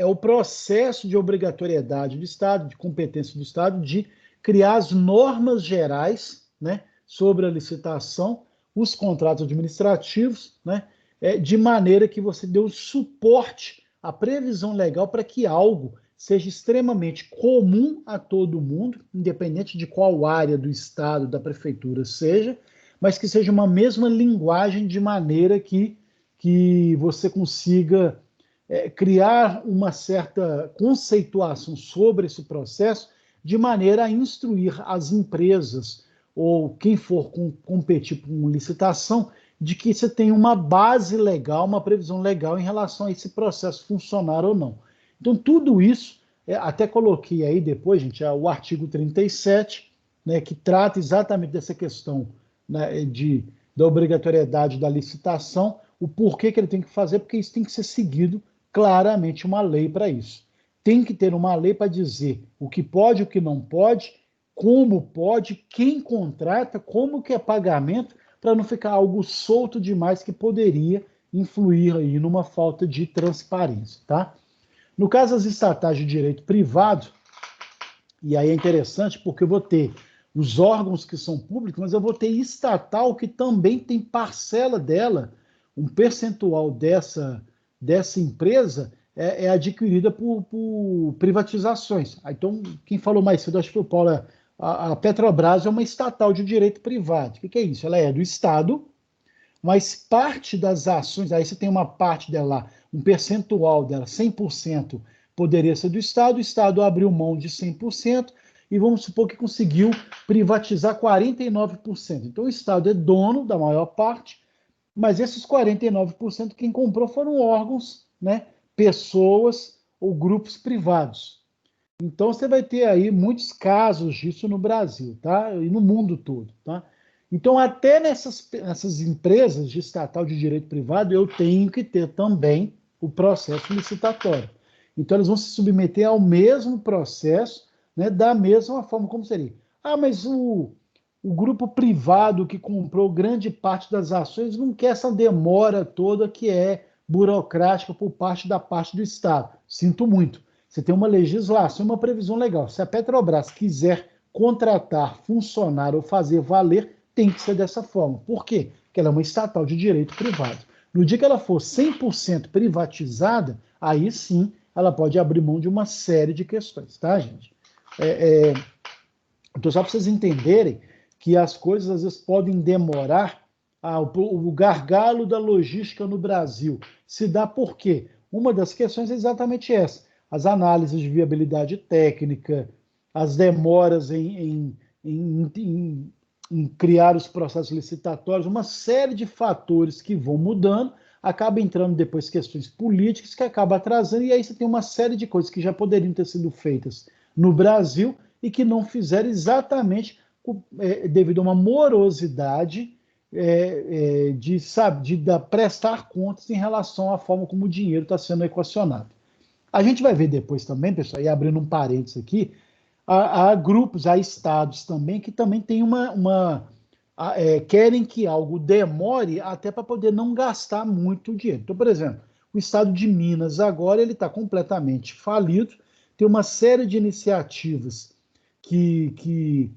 o processo de obrigatoriedade do Estado, de competência do Estado, de criar as normas gerais, né, sobre a licitação, os contratos administrativos, né, de maneira que você dê o suporte à previsão legal para que algo seja extremamente comum a todo mundo, independente de qual área do Estado, da prefeitura seja, mas que seja uma mesma linguagem de maneira que você consiga criar uma certa conceituação sobre esse processo de maneira a instruir as empresas ou quem for competir com licitação de que você tem uma base legal, uma previsão legal em relação a esse processo funcionar ou não. Então, tudo isso, até coloquei aí depois, gente, o artigo 37, né, que trata exatamente dessa questão, né, da obrigatoriedade da licitação, o porquê que ele tem que fazer, porque isso tem que ser seguido claramente uma lei para isso. Tem que ter uma lei para dizer o que pode, o que não pode, como pode, quem contrata, como que é pagamento, para não ficar algo solto demais que poderia influir aí numa falta de transparência, tá? No caso das estatais de direito privado, e aí é interessante porque eu vou ter os órgãos que são públicos, mas eu vou ter estatal que também tem parcela dela, um percentual dessa empresa é adquirida por privatizações. Então, quem falou mais cedo, acho que foi o Paulo, a Petrobras é uma estatal de direito privado. O que é isso? Ela é do Estado, mas parte das ações, aí você tem uma parte dela, um percentual dela, 100% poderia ser do Estado, o Estado abriu mão de 100%, e vamos supor que conseguiu privatizar 49%. Então, o Estado é dono da maior parte, mas esses 49% quem comprou foram órgãos, né, pessoas ou grupos privados. Então, você vai ter aí muitos casos disso no Brasil, tá? E no mundo todo, tá? Então, até nessas empresas de estatal de direito privado, eu tenho que ter também o processo licitatório. Então, eles vão se submeter ao mesmo processo, né, da mesma forma como seria. Ah, mas o grupo privado que comprou grande parte das ações não quer essa demora toda que é burocrática por parte do Estado. Sinto muito. Você tem uma legislação, uma previsão legal. Se a Petrobras quiser contratar, funcionar ou fazer valer, tem que ser dessa forma. Por quê? Porque ela é uma estatal de direito privado. No dia que ela for 100% privatizada, aí sim ela pode abrir mão de uma série de questões, tá, gente? Então, só para vocês entenderem que as coisas às vezes podem demorar. O gargalo da logística no Brasil se dá por quê? Uma das questões é exatamente essa. As análises de viabilidade técnica, as demoras em criar os processos licitatórios, uma série de fatores que vão mudando, acaba entrando depois questões políticas que acaba atrasando, e aí você tem uma série de coisas que já poderiam ter sido feitas no Brasil e que não fizeram exatamente devido a uma morosidade de prestar contas em relação à forma como o dinheiro está sendo equacionado. A gente vai ver depois também, pessoal, e abrindo um parênteses aqui, há grupos, há estados também que também têm querem que algo demore até para poder não gastar muito dinheiro. Então, por exemplo, o estado de Minas agora ele está completamente falido, tem uma série de iniciativas que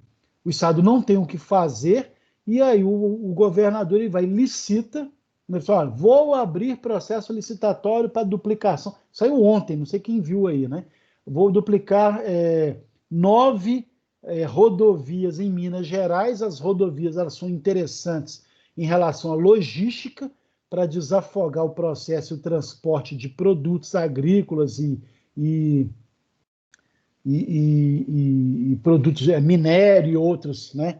o estado não tem o que fazer, e aí o governador ele vai licita, ele fala, olha, vou abrir processo licitatório para duplicação. Saiu ontem, não sei quem viu aí, né? Vou duplicar 9 rodovias em Minas Gerais. As rodovias elas são interessantes em relação à logística, para desafogar o processo e o transporte de produtos agrícolas e produtos minério e outros, né?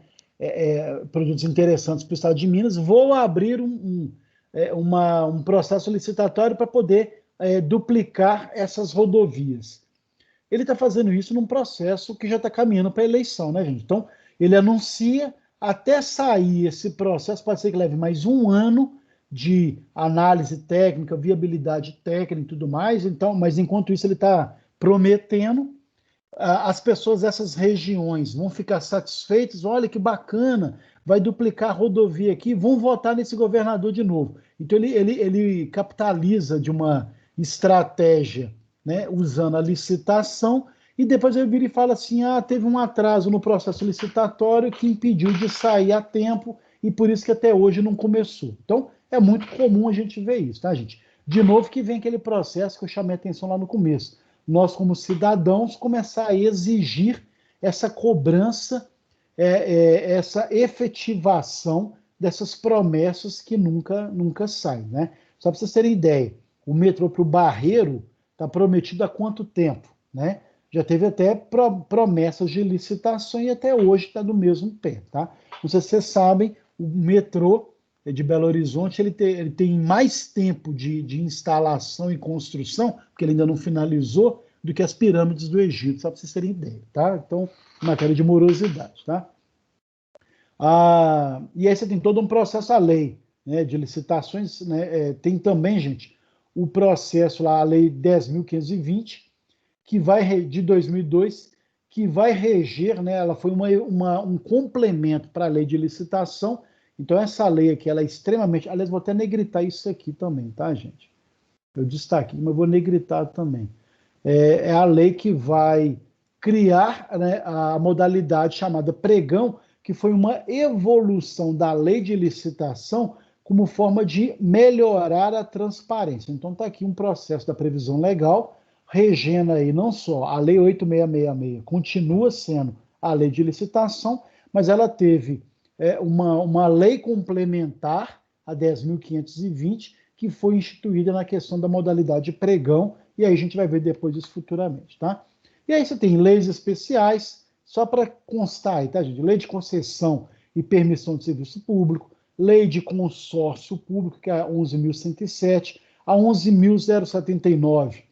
Produtos interessantes para o estado de Minas. Vou abrir um processo licitatório para poder duplicar essas rodovias. Ele está fazendo isso num processo que já está caminhando para a eleição, né, gente? Então, ele anuncia, até sair esse processo, pode ser que leve mais um ano de análise técnica, viabilidade técnica e tudo mais, então, mas enquanto isso ele está prometendo, as pessoas dessas regiões vão ficar satisfeitas, olha que bacana, vai duplicar a rodovia aqui, vão votar nesse governador de novo. Então ele capitaliza de uma estratégia, né, usando a licitação, e depois ele vira e fala assim, teve um atraso no processo licitatório que impediu de sair a tempo, e por isso que até hoje não começou. Então, é muito comum a gente ver isso, tá, gente? De novo que vem aquele processo que eu chamei a atenção lá no começo. Nós, como cidadãos, começar a exigir essa cobrança, essa efetivação dessas promessas que nunca saem, né? Só para vocês terem ideia, o metrô para o Barreiro está prometido há quanto tempo, né? Já teve até promessas de licitação e até hoje está no mesmo pé, tá? Não sei se vocês sabem, o metrô de Belo Horizonte ele tem mais tempo de instalação e construção, porque ele ainda não finalizou, do que as pirâmides do Egito, só para vocês terem ideia, tá? Então, matéria de morosidade, tá? E aí você tem todo um processo à lei, né, de licitações, né? Tem também, gente, o processo lá, a lei 10.520, que vai de 2002, que vai reger, né? Ela foi um complemento para a lei de licitação. Então, essa lei aqui, ela é extremamente... Aliás, vou até negritar isso aqui também, tá, gente? Eu destaquei, mas vou negritar também. É a lei que vai criar, né, a modalidade chamada pregão, que foi uma evolução da lei de licitação como forma de melhorar a transparência. Então, está aqui um processo da previsão legal, regendo aí não só a lei 8666, continua sendo a lei de licitação, mas ela teve uma lei complementar, a 10.520, que foi instituída na questão da modalidade pregão, e aí a gente vai ver depois isso futuramente, tá? E aí você tem leis especiais, só para constar aí, tá, gente? Lei de concessão e permissão de serviço público, lei de consórcio público, que é a 11.107, a 11.079,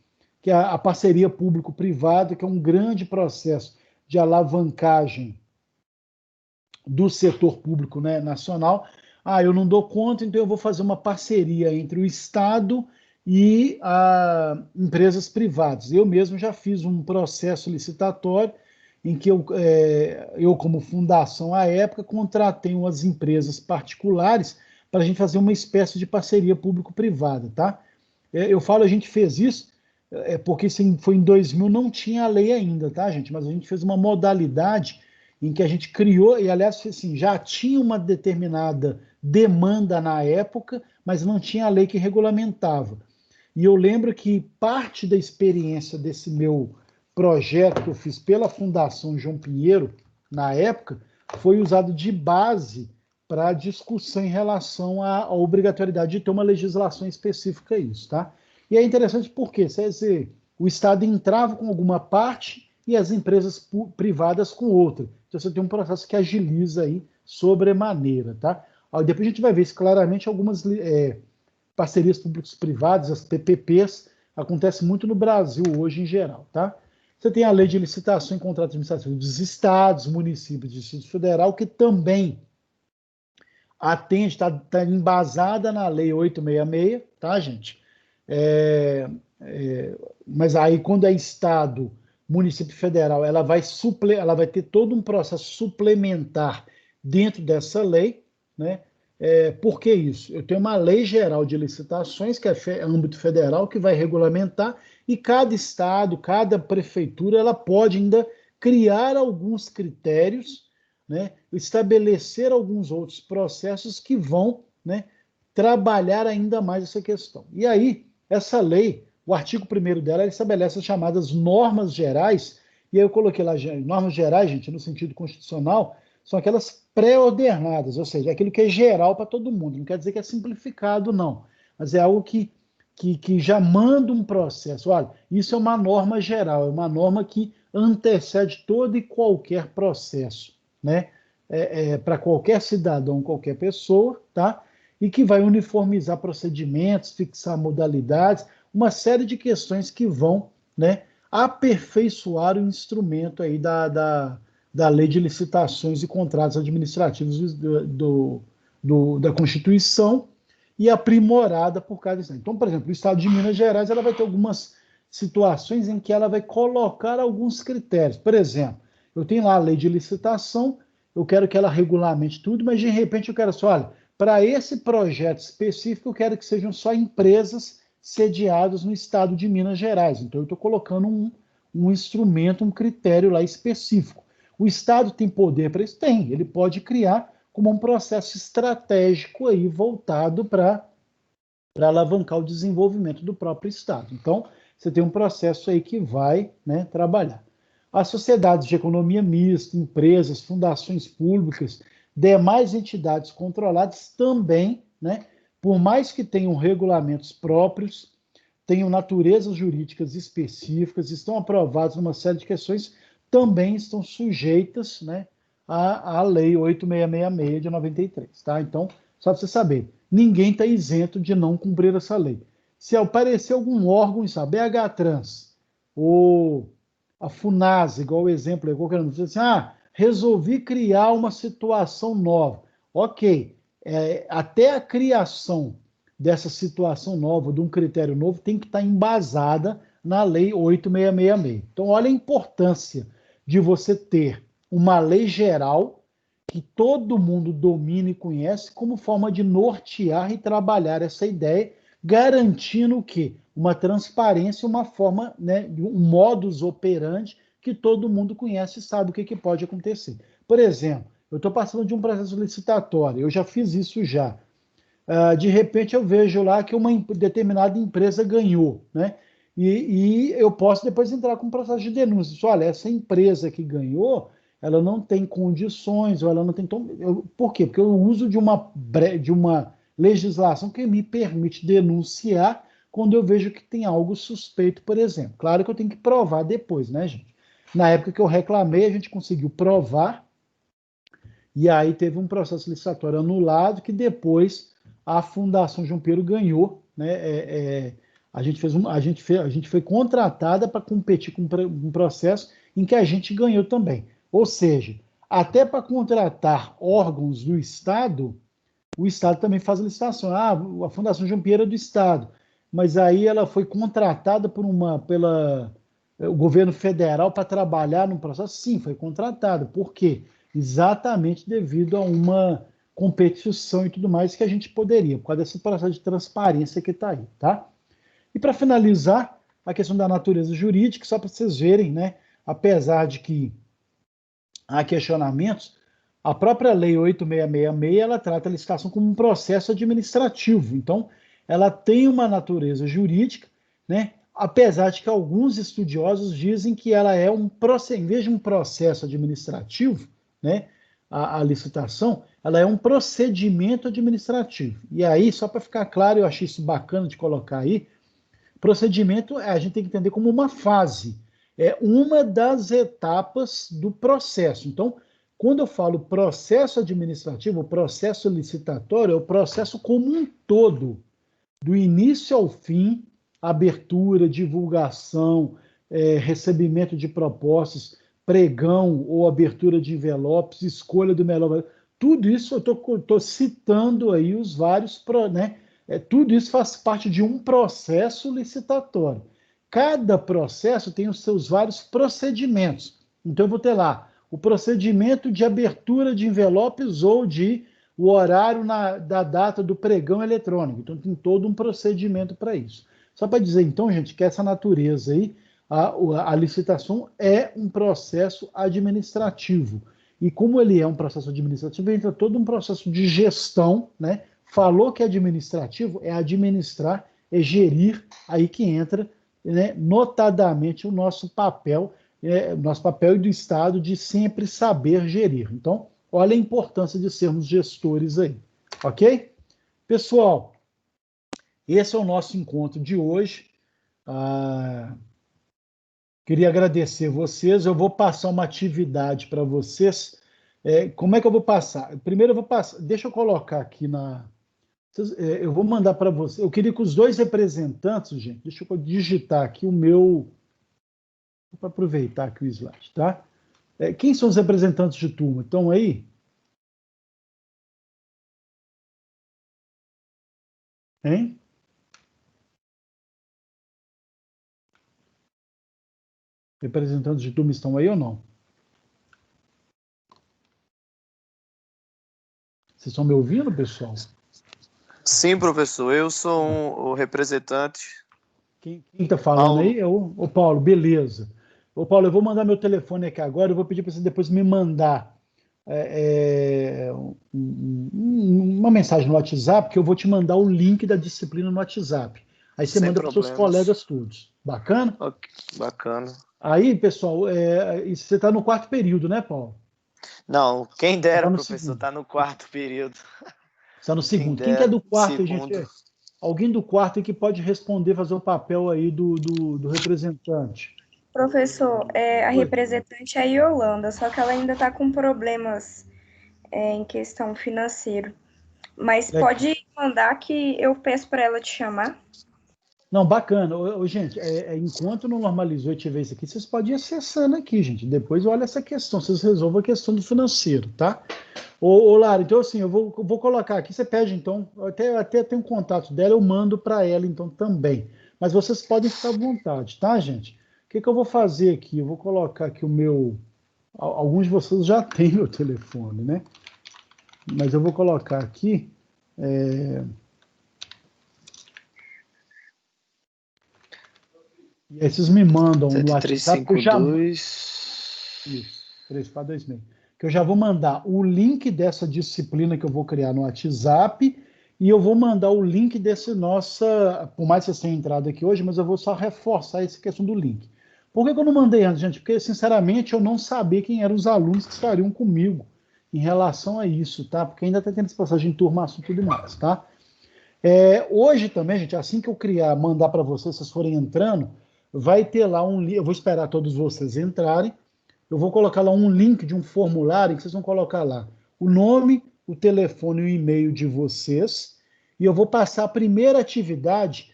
que é a parceria público-privada, que é um grande processo de alavancagem do setor público, né, nacional. Eu não dou conta, então eu vou fazer uma parceria entre o Estado e empresas privadas. Eu mesmo já fiz um processo licitatório em que eu como fundação à época, contratei umas empresas particulares para a gente fazer uma espécie de parceria público-privada, tá? Eu falo, a gente fez isso, porque foi em 2000, não tinha a lei ainda, tá, gente? Mas a gente fez uma modalidade em que a gente criou, e aliás, assim, já tinha uma determinada demanda na época, mas não tinha a lei que regulamentava. E eu lembro que parte da experiência desse meu projeto que eu fiz pela Fundação João Pinheiro, na época, foi usado de base para a discussão em relação à obrigatoriedade de ter uma legislação específica a isso, tá? E é interessante porque o Estado entrava com alguma parte e as empresas privadas com outra. Então você tem um processo que agiliza aí sobremaneira, tá? Depois a gente vai ver isso claramente, algumas parcerias públicos-privadas, as PPPs, acontece muito no Brasil hoje em geral, tá? Você tem a lei de licitação e contrato administrativo dos estados, municípios e Distrito Federal, que também atende, está embasada na lei 866, tá, gente? Mas aí quando é estado, município federal, ela vai ter todo um processo suplementar dentro dessa lei, né? Por que isso? Eu tenho uma lei geral de licitações, que é âmbito federal, que vai regulamentar, e cada estado, cada prefeitura, ela pode ainda criar alguns critérios, né? Estabelecer alguns outros processos que vão, né, trabalhar ainda mais essa questão. E aí, essa lei, o artigo 1º dela, estabelece as chamadas normas gerais, e aí eu coloquei lá, normas gerais, gente, no sentido constitucional, são aquelas pré-ordenadas, ou seja, aquilo que é geral para todo mundo, não quer dizer que é simplificado, não, mas é algo que já manda um processo. Olha, isso é uma norma geral, é uma norma que antecede todo e qualquer processo, né? Para qualquer cidadão, qualquer pessoa, tá? E que vai uniformizar procedimentos, fixar modalidades, uma série de questões que vão, né, aperfeiçoar o instrumento aí da lei de licitações e contratos administrativos da Constituição, e aprimorada por cada estado. Então, por exemplo, o estado de Minas Gerais ela vai ter algumas situações em que ela vai colocar alguns critérios. Por exemplo, eu tenho lá a lei de licitação, eu quero que ela regulamente tudo, mas de repente eu quero só, olha, para esse projeto específico, eu quero que sejam só empresas sediadas no estado de Minas Gerais. Então, eu estou colocando um instrumento, um critério lá específico. O Estado tem poder para isso? Tem. Ele pode criar como um processo estratégico aí voltado para alavancar o desenvolvimento do próprio Estado. Então, você tem um processo aí que vai, né, trabalhar. As sociedades de economia mista, empresas, fundações públicas, demais entidades controladas também, né, por mais que tenham regulamentos próprios, tenham naturezas jurídicas específicas, estão aprovados numa série de questões, também estão sujeitas, né, à Lei 8666 de 93, tá? Então, só para você saber, ninguém está isento de não cumprir essa lei. Se aparecer algum órgão, sabe, BH Trans, ou a FUNASA, igual o exemplo, igual que eu assim, resolvi criar uma situação nova. Ok, até a criação dessa situação nova, de um critério novo, tem que estar embasada na Lei 8666. Então, olha a importância de você ter uma lei geral que todo mundo domina e conhece como forma de nortear e trabalhar essa ideia, garantindo o quê? Uma transparência, uma forma, né, um modus operandi que todo mundo conhece e sabe o que pode acontecer. Por exemplo, eu estou passando de um processo licitatório, eu já fiz isso já. De repente eu vejo lá que uma determinada empresa ganhou, né? E eu posso depois entrar com um processo de denúncia. Olha, essa empresa que ganhou, ela não tem condições, ou ela não tem... Por quê? Porque eu uso de uma legislação que me permite denunciar quando eu vejo que tem algo suspeito, por exemplo. Claro que eu tenho que provar depois, né, gente? Na época que eu reclamei, a gente conseguiu provar, e aí teve um processo licitatório anulado, que depois a Fundação João Pedro ganhou, né? A gente foi contratada para competir com um processo em que a gente ganhou também. Ou seja, até para contratar órgãos do Estado, o Estado também faz a licitação. A Fundação João Pedro é do Estado, mas aí ela foi contratada pela o governo federal para trabalhar no processo? Sim, foi contratada. Por quê? Exatamente devido a uma competição e tudo mais que a gente poderia, por causa desse processo de transparência que está aí, tá? E para finalizar, a questão da natureza jurídica, só para vocês verem, né? Apesar de que há questionamentos, a própria Lei 8666, ela trata a licitação como um processo administrativo. Então, ela tem uma natureza jurídica, né? Apesar de que alguns estudiosos dizem que ela é em vez de um processo administrativo, né? A licitação, ela é um procedimento administrativo. E aí, só para ficar claro, eu achei isso bacana de colocar aí, procedimento a gente tem que entender como uma fase, é uma das etapas do processo. Então, quando eu falo processo administrativo, processo licitatório, é o processo como um todo, do início ao fim, abertura, divulgação, recebimento de propostas, pregão ou abertura de envelopes, escolha do melhor. Tudo isso eu estou citando aí os vários, né? Tudo isso faz parte de um processo licitatório. Cada processo tem os seus vários procedimentos. Então, eu vou ter lá o procedimento de abertura de envelopes ou o horário da data do pregão eletrônico. Então, tem todo um procedimento para isso. Só para dizer, então, gente, que essa natureza aí, a licitação é um processo administrativo. E como ele é um processo administrativo, entra todo um processo de gestão, né? Falou que é administrativo, é administrar, é gerir, aí que entra, né, notadamente o nosso papel e do Estado de sempre saber gerir. Então, olha a importância de sermos gestores aí, ok? Pessoal, esse é o nosso encontro de hoje. Queria agradecer vocês. Eu vou passar uma atividade para vocês. Como é que eu vou passar? Primeiro eu vou passar, deixa eu colocar aqui eu vou mandar para você. Eu queria que os dois representantes, gente, deixa eu digitar aqui o meu. Para aproveitar aqui o slide, tá? Quem são os representantes de turma? Estão aí? Hein? Representantes de turma estão aí ou não? Vocês estão me ouvindo, pessoal? Sim, professor, eu sou o representante. Quem está falando aí é o Paulo, beleza. Ô, Paulo, eu vou mandar meu telefone aqui agora, eu vou pedir para você depois me mandar uma mensagem no WhatsApp, que eu vou te mandar o link da disciplina no WhatsApp. Aí você manda para os seus colegas todos. Bacana? Okay, bacana. Aí, pessoal, você está no 4º período, né, Paulo? Não, quem dera, tá professor, está no 4º período. Está no 2º. Quem que é do 4º, gente? Alguém do 4º que pode responder, fazer o papel aí do representante. Professor, a representante é a Yolanda, só que ela ainda está com problemas em questão financeira. Mas pode mandar que eu peço para ela te chamar. Não, bacana. Gente, enquanto não normalizou e tiver isso aqui, vocês podem ir acessando aqui, gente. Depois olha essa questão, vocês resolvam a questão do financeiro, tá? Ô Lara, então assim, eu vou colocar aqui, você pede então, eu até tenho contato dela, eu mando para ela então também. Mas vocês podem ficar à vontade, tá, gente? O que eu vou fazer aqui? Eu vou colocar aqui o meu... Alguns de vocês já têm meu telefone, né? Mas eu vou colocar aqui... E aí vocês me mandam no WhatsApp. Isso, 3426. Que eu já vou mandar o link dessa disciplina que eu vou criar no WhatsApp e eu vou mandar o link desse nossa... Por mais que vocês tenham entrado aqui hoje, mas eu vou só reforçar essa questão do link. Por que eu não mandei antes, gente? Porque, sinceramente, eu não sabia quem eram os alunos que estariam comigo em relação a isso, tá? Porque ainda está tendo essa passagem de turmação e tudo mais, tá? Hoje também, gente, assim que eu mandar para vocês forem entrando, vai ter lá um link, eu vou esperar todos vocês entrarem, eu vou colocar lá um link de um formulário que vocês vão colocar lá o nome, o telefone e o e-mail de vocês, e eu vou passar a primeira atividade,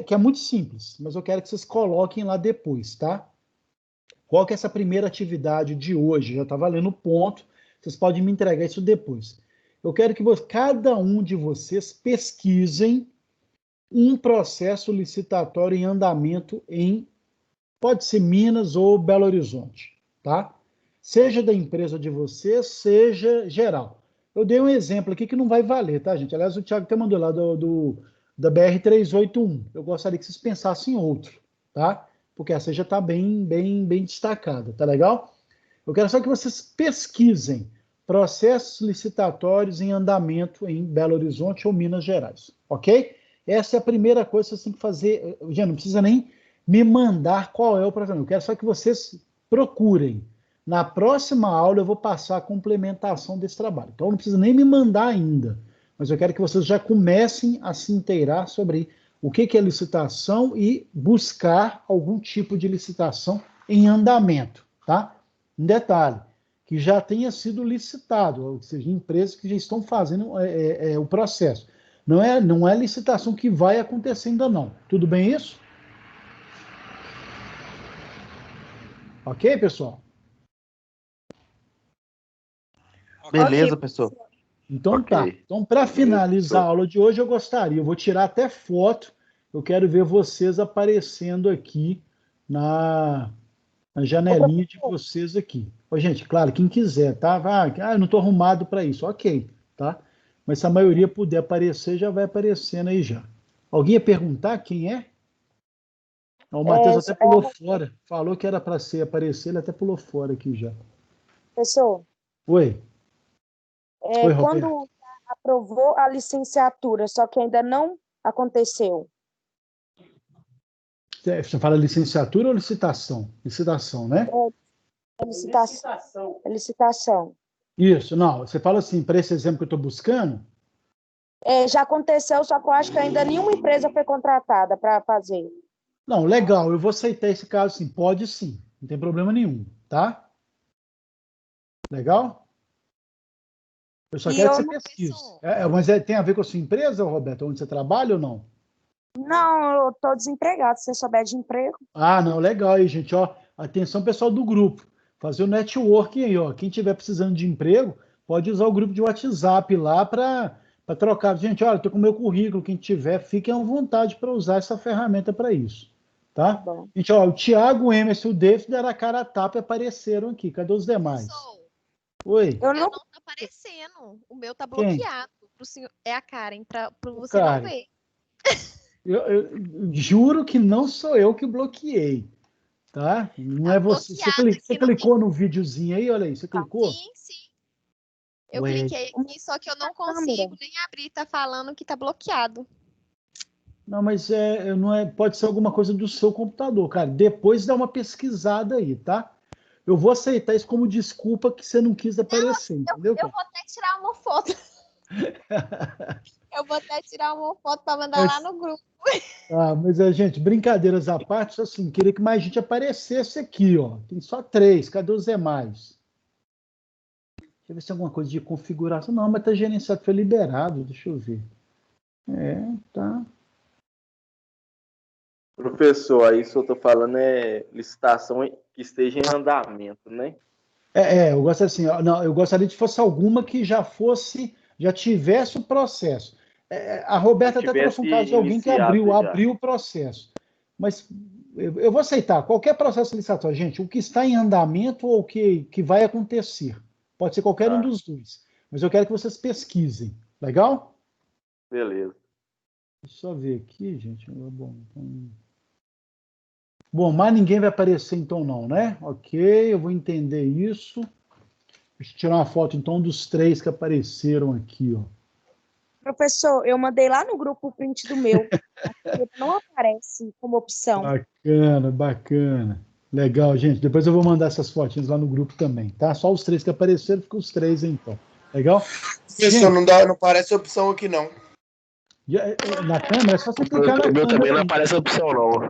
que é muito simples, mas eu quero que vocês coloquem lá depois, tá? Qual que é essa primeira atividade de hoje? Já está valendo o ponto, vocês podem me entregar isso depois. Eu quero que cada um de vocês pesquisem um processo licitatório em andamento pode ser Minas ou Belo Horizonte, tá? Seja da empresa de vocês, seja geral. Eu dei um exemplo aqui que não vai valer, tá, gente? Aliás, o Thiago até mandou lá da BR-381. Eu gostaria que vocês pensassem em outro, tá? Porque essa já está bem destacada, tá legal? Eu quero só que vocês pesquisem processos licitatórios em andamento em Belo Horizonte ou Minas Gerais, ok? Essa é a primeira coisa que vocês têm que fazer. Já não precisa nem me mandar qual é o processo. Eu quero só que vocês procurem. Na próxima aula eu vou passar a complementação desse trabalho. Então não precisa nem me mandar ainda. Mas eu quero que vocês já comecem a se inteirar sobre o que é licitação e buscar algum tipo de licitação em andamento, tá? Um detalhe, que já tenha sido licitado, ou seja, empresas que já estão fazendo o processo. Não é licitação que vai acontecer ainda não. Tudo bem isso? Ok, pessoal? Beleza, professor. Então tá. Então, para finalizar a aula de hoje, eu vou tirar até foto, eu quero ver vocês aparecendo aqui na janelinha de vocês aqui. Ô, gente, claro, quem quiser, tá? Eu não estou arrumado para isso. Ok, tá? Mas se a maioria puder aparecer, já vai aparecendo aí já. Alguém ia perguntar quem é? O Matheus até pulou fora. Falou que era para aparecer, ele até pulou fora aqui já. Professor. Oi. Oi, quando aprovou a licenciatura, só que ainda não aconteceu. Você fala licenciatura ou licitação? Licitação, né? Licitação. Isso, não. Você fala assim, para esse exemplo que eu estou buscando? Já aconteceu, só que eu acho que ainda nenhuma empresa foi contratada para fazer. Não, legal. Eu vou aceitar esse caso sim. Pode sim. Não tem problema nenhum, tá? Legal? Eu só quero que você pesquise. Mas tem a ver com a sua empresa, Roberto? Onde você trabalha ou não? Não, eu estou desempregado. Se você souber de emprego. Ah, não. Legal aí, gente. Ó, atenção, pessoal do grupo. Fazer o networking aí, ó. Quem estiver precisando de emprego, pode usar o grupo de WhatsApp lá para trocar. Gente, olha, estou com o meu currículo. Quem tiver, fiquem à vontade para usar essa ferramenta para isso. Tá? Bom. Gente, ó, o Thiago, o Emerson e o David deram a cara a tapa e apareceram aqui. Cadê os demais? Oi. Eu não tá aparecendo. O meu tá Quem? bloqueado. Pro senhor, é a Karen, para você Karen. não ver. Eu juro que não sou eu que bloqueei. Tá? Não é você. Você clicou no videozinho aí? Olha aí, você clicou? Sim, sim. Eu cliquei aqui, só que eu não consigo nem abrir. Tá falando que tá bloqueado. Não, mas não é, pode ser alguma coisa do seu computador, cara. Depois dá uma pesquisada aí, tá? Eu vou aceitar isso como desculpa que você não quis aparecer, entendeu? Eu vou até tirar uma foto. Eu vou até tirar uma foto para mandar lá no grupo. Mas, gente, brincadeiras à parte, assim, queria que mais gente aparecesse aqui, ó. Tem só 3, cadê os demais? Deixa eu ver se tem alguma coisa de configuração. Não, mas tá gerenciado, foi liberado, deixa eu ver. Tá. Professor, aí se eu tô falando é licitação que esteja em andamento, né? Eu gosto assim, não, eu gostaria de fosse alguma que já tivesse o processo. A Roberta até trouxe um caso de alguém que abriu o processo. Mas eu vou aceitar qualquer processo licitatório, gente, o que está em andamento ou o que vai acontecer. Pode ser qualquer um dos dois. Mas eu quero que vocês pesquisem. Legal? Beleza. Deixa eu ver aqui, gente. Bom, mais ninguém vai aparecer então não, né? Ok, eu vou entender isso. Deixa eu tirar uma foto então dos 3 que apareceram aqui, ó. Professor, eu mandei lá no grupo o print do meu. Não aparece como opção. Bacana. Legal, gente. Depois eu vou mandar essas fotinhas lá no grupo também, tá? Só os 3 que apareceram, ficam os 3 então. Legal? Professor, não aparece opção aqui não. Na câmera é só você clicar na câmera. Também não aparece opção não.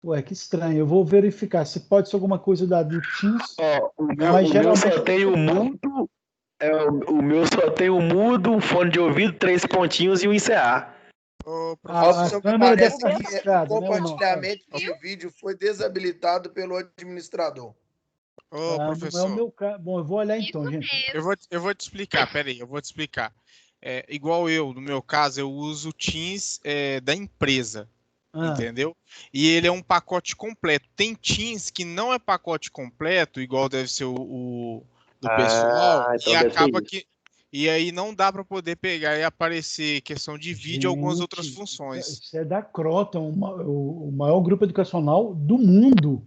Ué, que estranho. Eu vou verificar se pode ser alguma coisa do Teams. O meu só tem o mudo. O meu só tem o mudo, um fone de ouvido, 3 pontinhos e um encerrar. Professor, parece que o compartilhamento de vídeo foi desabilitado pelo administrador. Professor. Não é o meu caso. Bom, eu vou olhar então, gente. Eu vou te explicar, peraí, eu vou te explicar. Igual no meu caso, eu uso o Teams da empresa. Entendeu? E ele é um pacote completo. Tem Teams que não é pacote completo, igual deve ser o do pessoal, então e acaba que. E aí não dá para poder pegar e aparecer questão de vídeo e algumas outras funções. Isso é da Croton, o maior grupo educacional do mundo.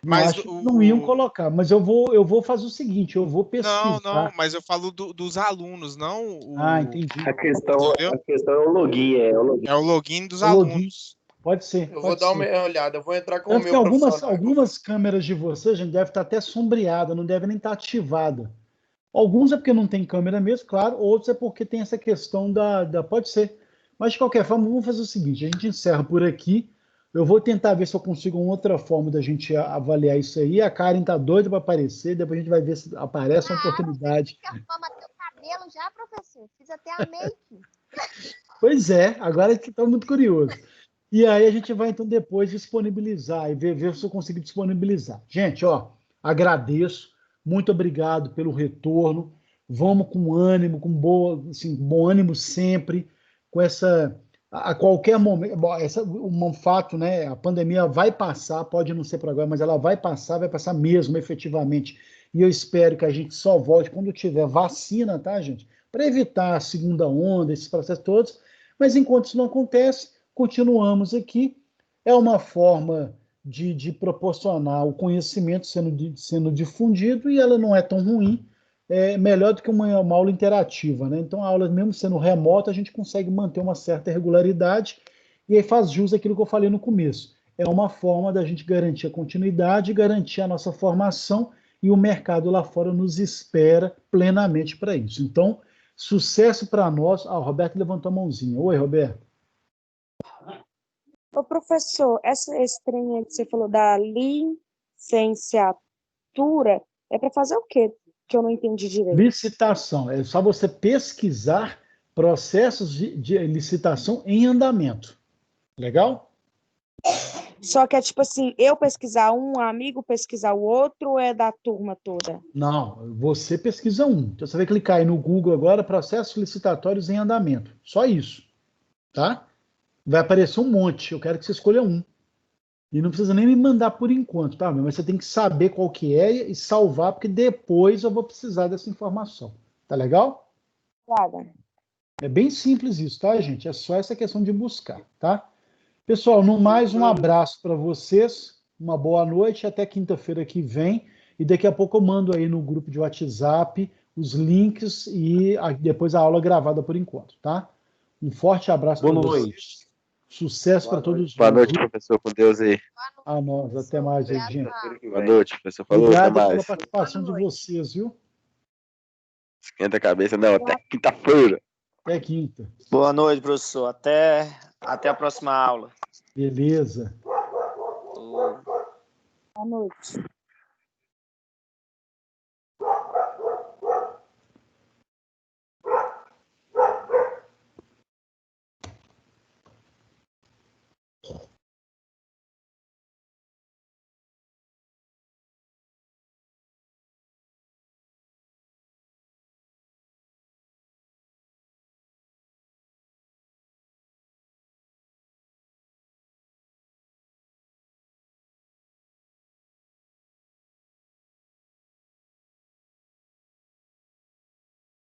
Mas não iam colocar. Mas eu vou fazer o seguinte, eu vou pesquisar. Não, mas eu falo dos alunos, não entendi. A questão é o login. É o login dos alunos. Pode ser. Eu vou dar uma olhada, eu vou entrar com Tanto o meu que algumas câmeras de vocês, gente, deve estar até sombreada, não deve nem estar ativada. Alguns é porque não tem câmera mesmo, claro, outros é porque tem essa questão pode ser. Mas, de qualquer forma, vamos fazer o seguinte, a gente encerra por aqui, eu vou tentar ver se eu consigo uma outra forma da gente avaliar isso aí, a Karen tá doida para aparecer, depois a gente vai ver se aparece uma oportunidade. Bateu o cabelo já, professor? Fiz até a make. Pois é, agora que estou muito curioso. E aí a gente vai, então, depois disponibilizar e ver se eu consigo disponibilizar. Gente, agradeço. Muito obrigado pelo retorno. Vamos com ânimo, com bom ânimo sempre, com essa... A qualquer momento... Um fato, né? A pandemia vai passar, pode não ser por agora, mas ela vai passar mesmo, efetivamente. E eu espero que a gente só volte quando tiver vacina, tá, gente? Para evitar a segunda onda, esses processos todos. Mas enquanto isso não acontece, continuamos aqui. É uma forma de proporcionar o conhecimento sendo difundido e ela não é tão ruim, é melhor do que uma aula interativa, né? Então, a aula, mesmo sendo remota, a gente consegue manter uma certa regularidade e aí faz jus àquilo que eu falei no começo. É uma forma da gente garantir a continuidade, garantir a nossa formação e o mercado lá fora nos espera plenamente para isso. Então, sucesso para nós. O Roberto levantou a mãozinha. Oi, Roberto. Ô, professor, esse trem aí que você falou da licenciatura é para fazer o quê? Que eu não entendi direito. Licitação. É só você pesquisar processos de licitação em andamento. Legal? Só que é tipo assim, eu pesquisar um amigo pesquisar o outro, ou é da turma toda? Não, você pesquisa um. Então você vai clicar aí no Google agora, processos licitatórios em andamento. Só isso. Tá? Vai aparecer um monte. Eu quero que você escolha um. E não precisa nem me mandar por enquanto, tá? Mas você tem que saber qual que é e salvar, porque depois eu vou precisar dessa informação. Tá legal? Claro. É bem simples isso, tá, gente? É só essa questão de buscar, tá? Pessoal, no mais, um abraço para vocês, uma boa noite, até quinta-feira que vem. E daqui a pouco eu mando aí no grupo de WhatsApp os links e depois a aula gravada por enquanto, tá? Um forte abraço para vocês. Sucesso para todos. Boa noite, professor. Com Deus aí. A nós. Até mais, gente. Boa noite, professor. Falou, Obrigado até pela mais. participação de vocês, viu? Esquenta a cabeça, não. Até quinta-feira. Até quinta. Boa noite, professor. Até a próxima aula. Beleza. Boa noite.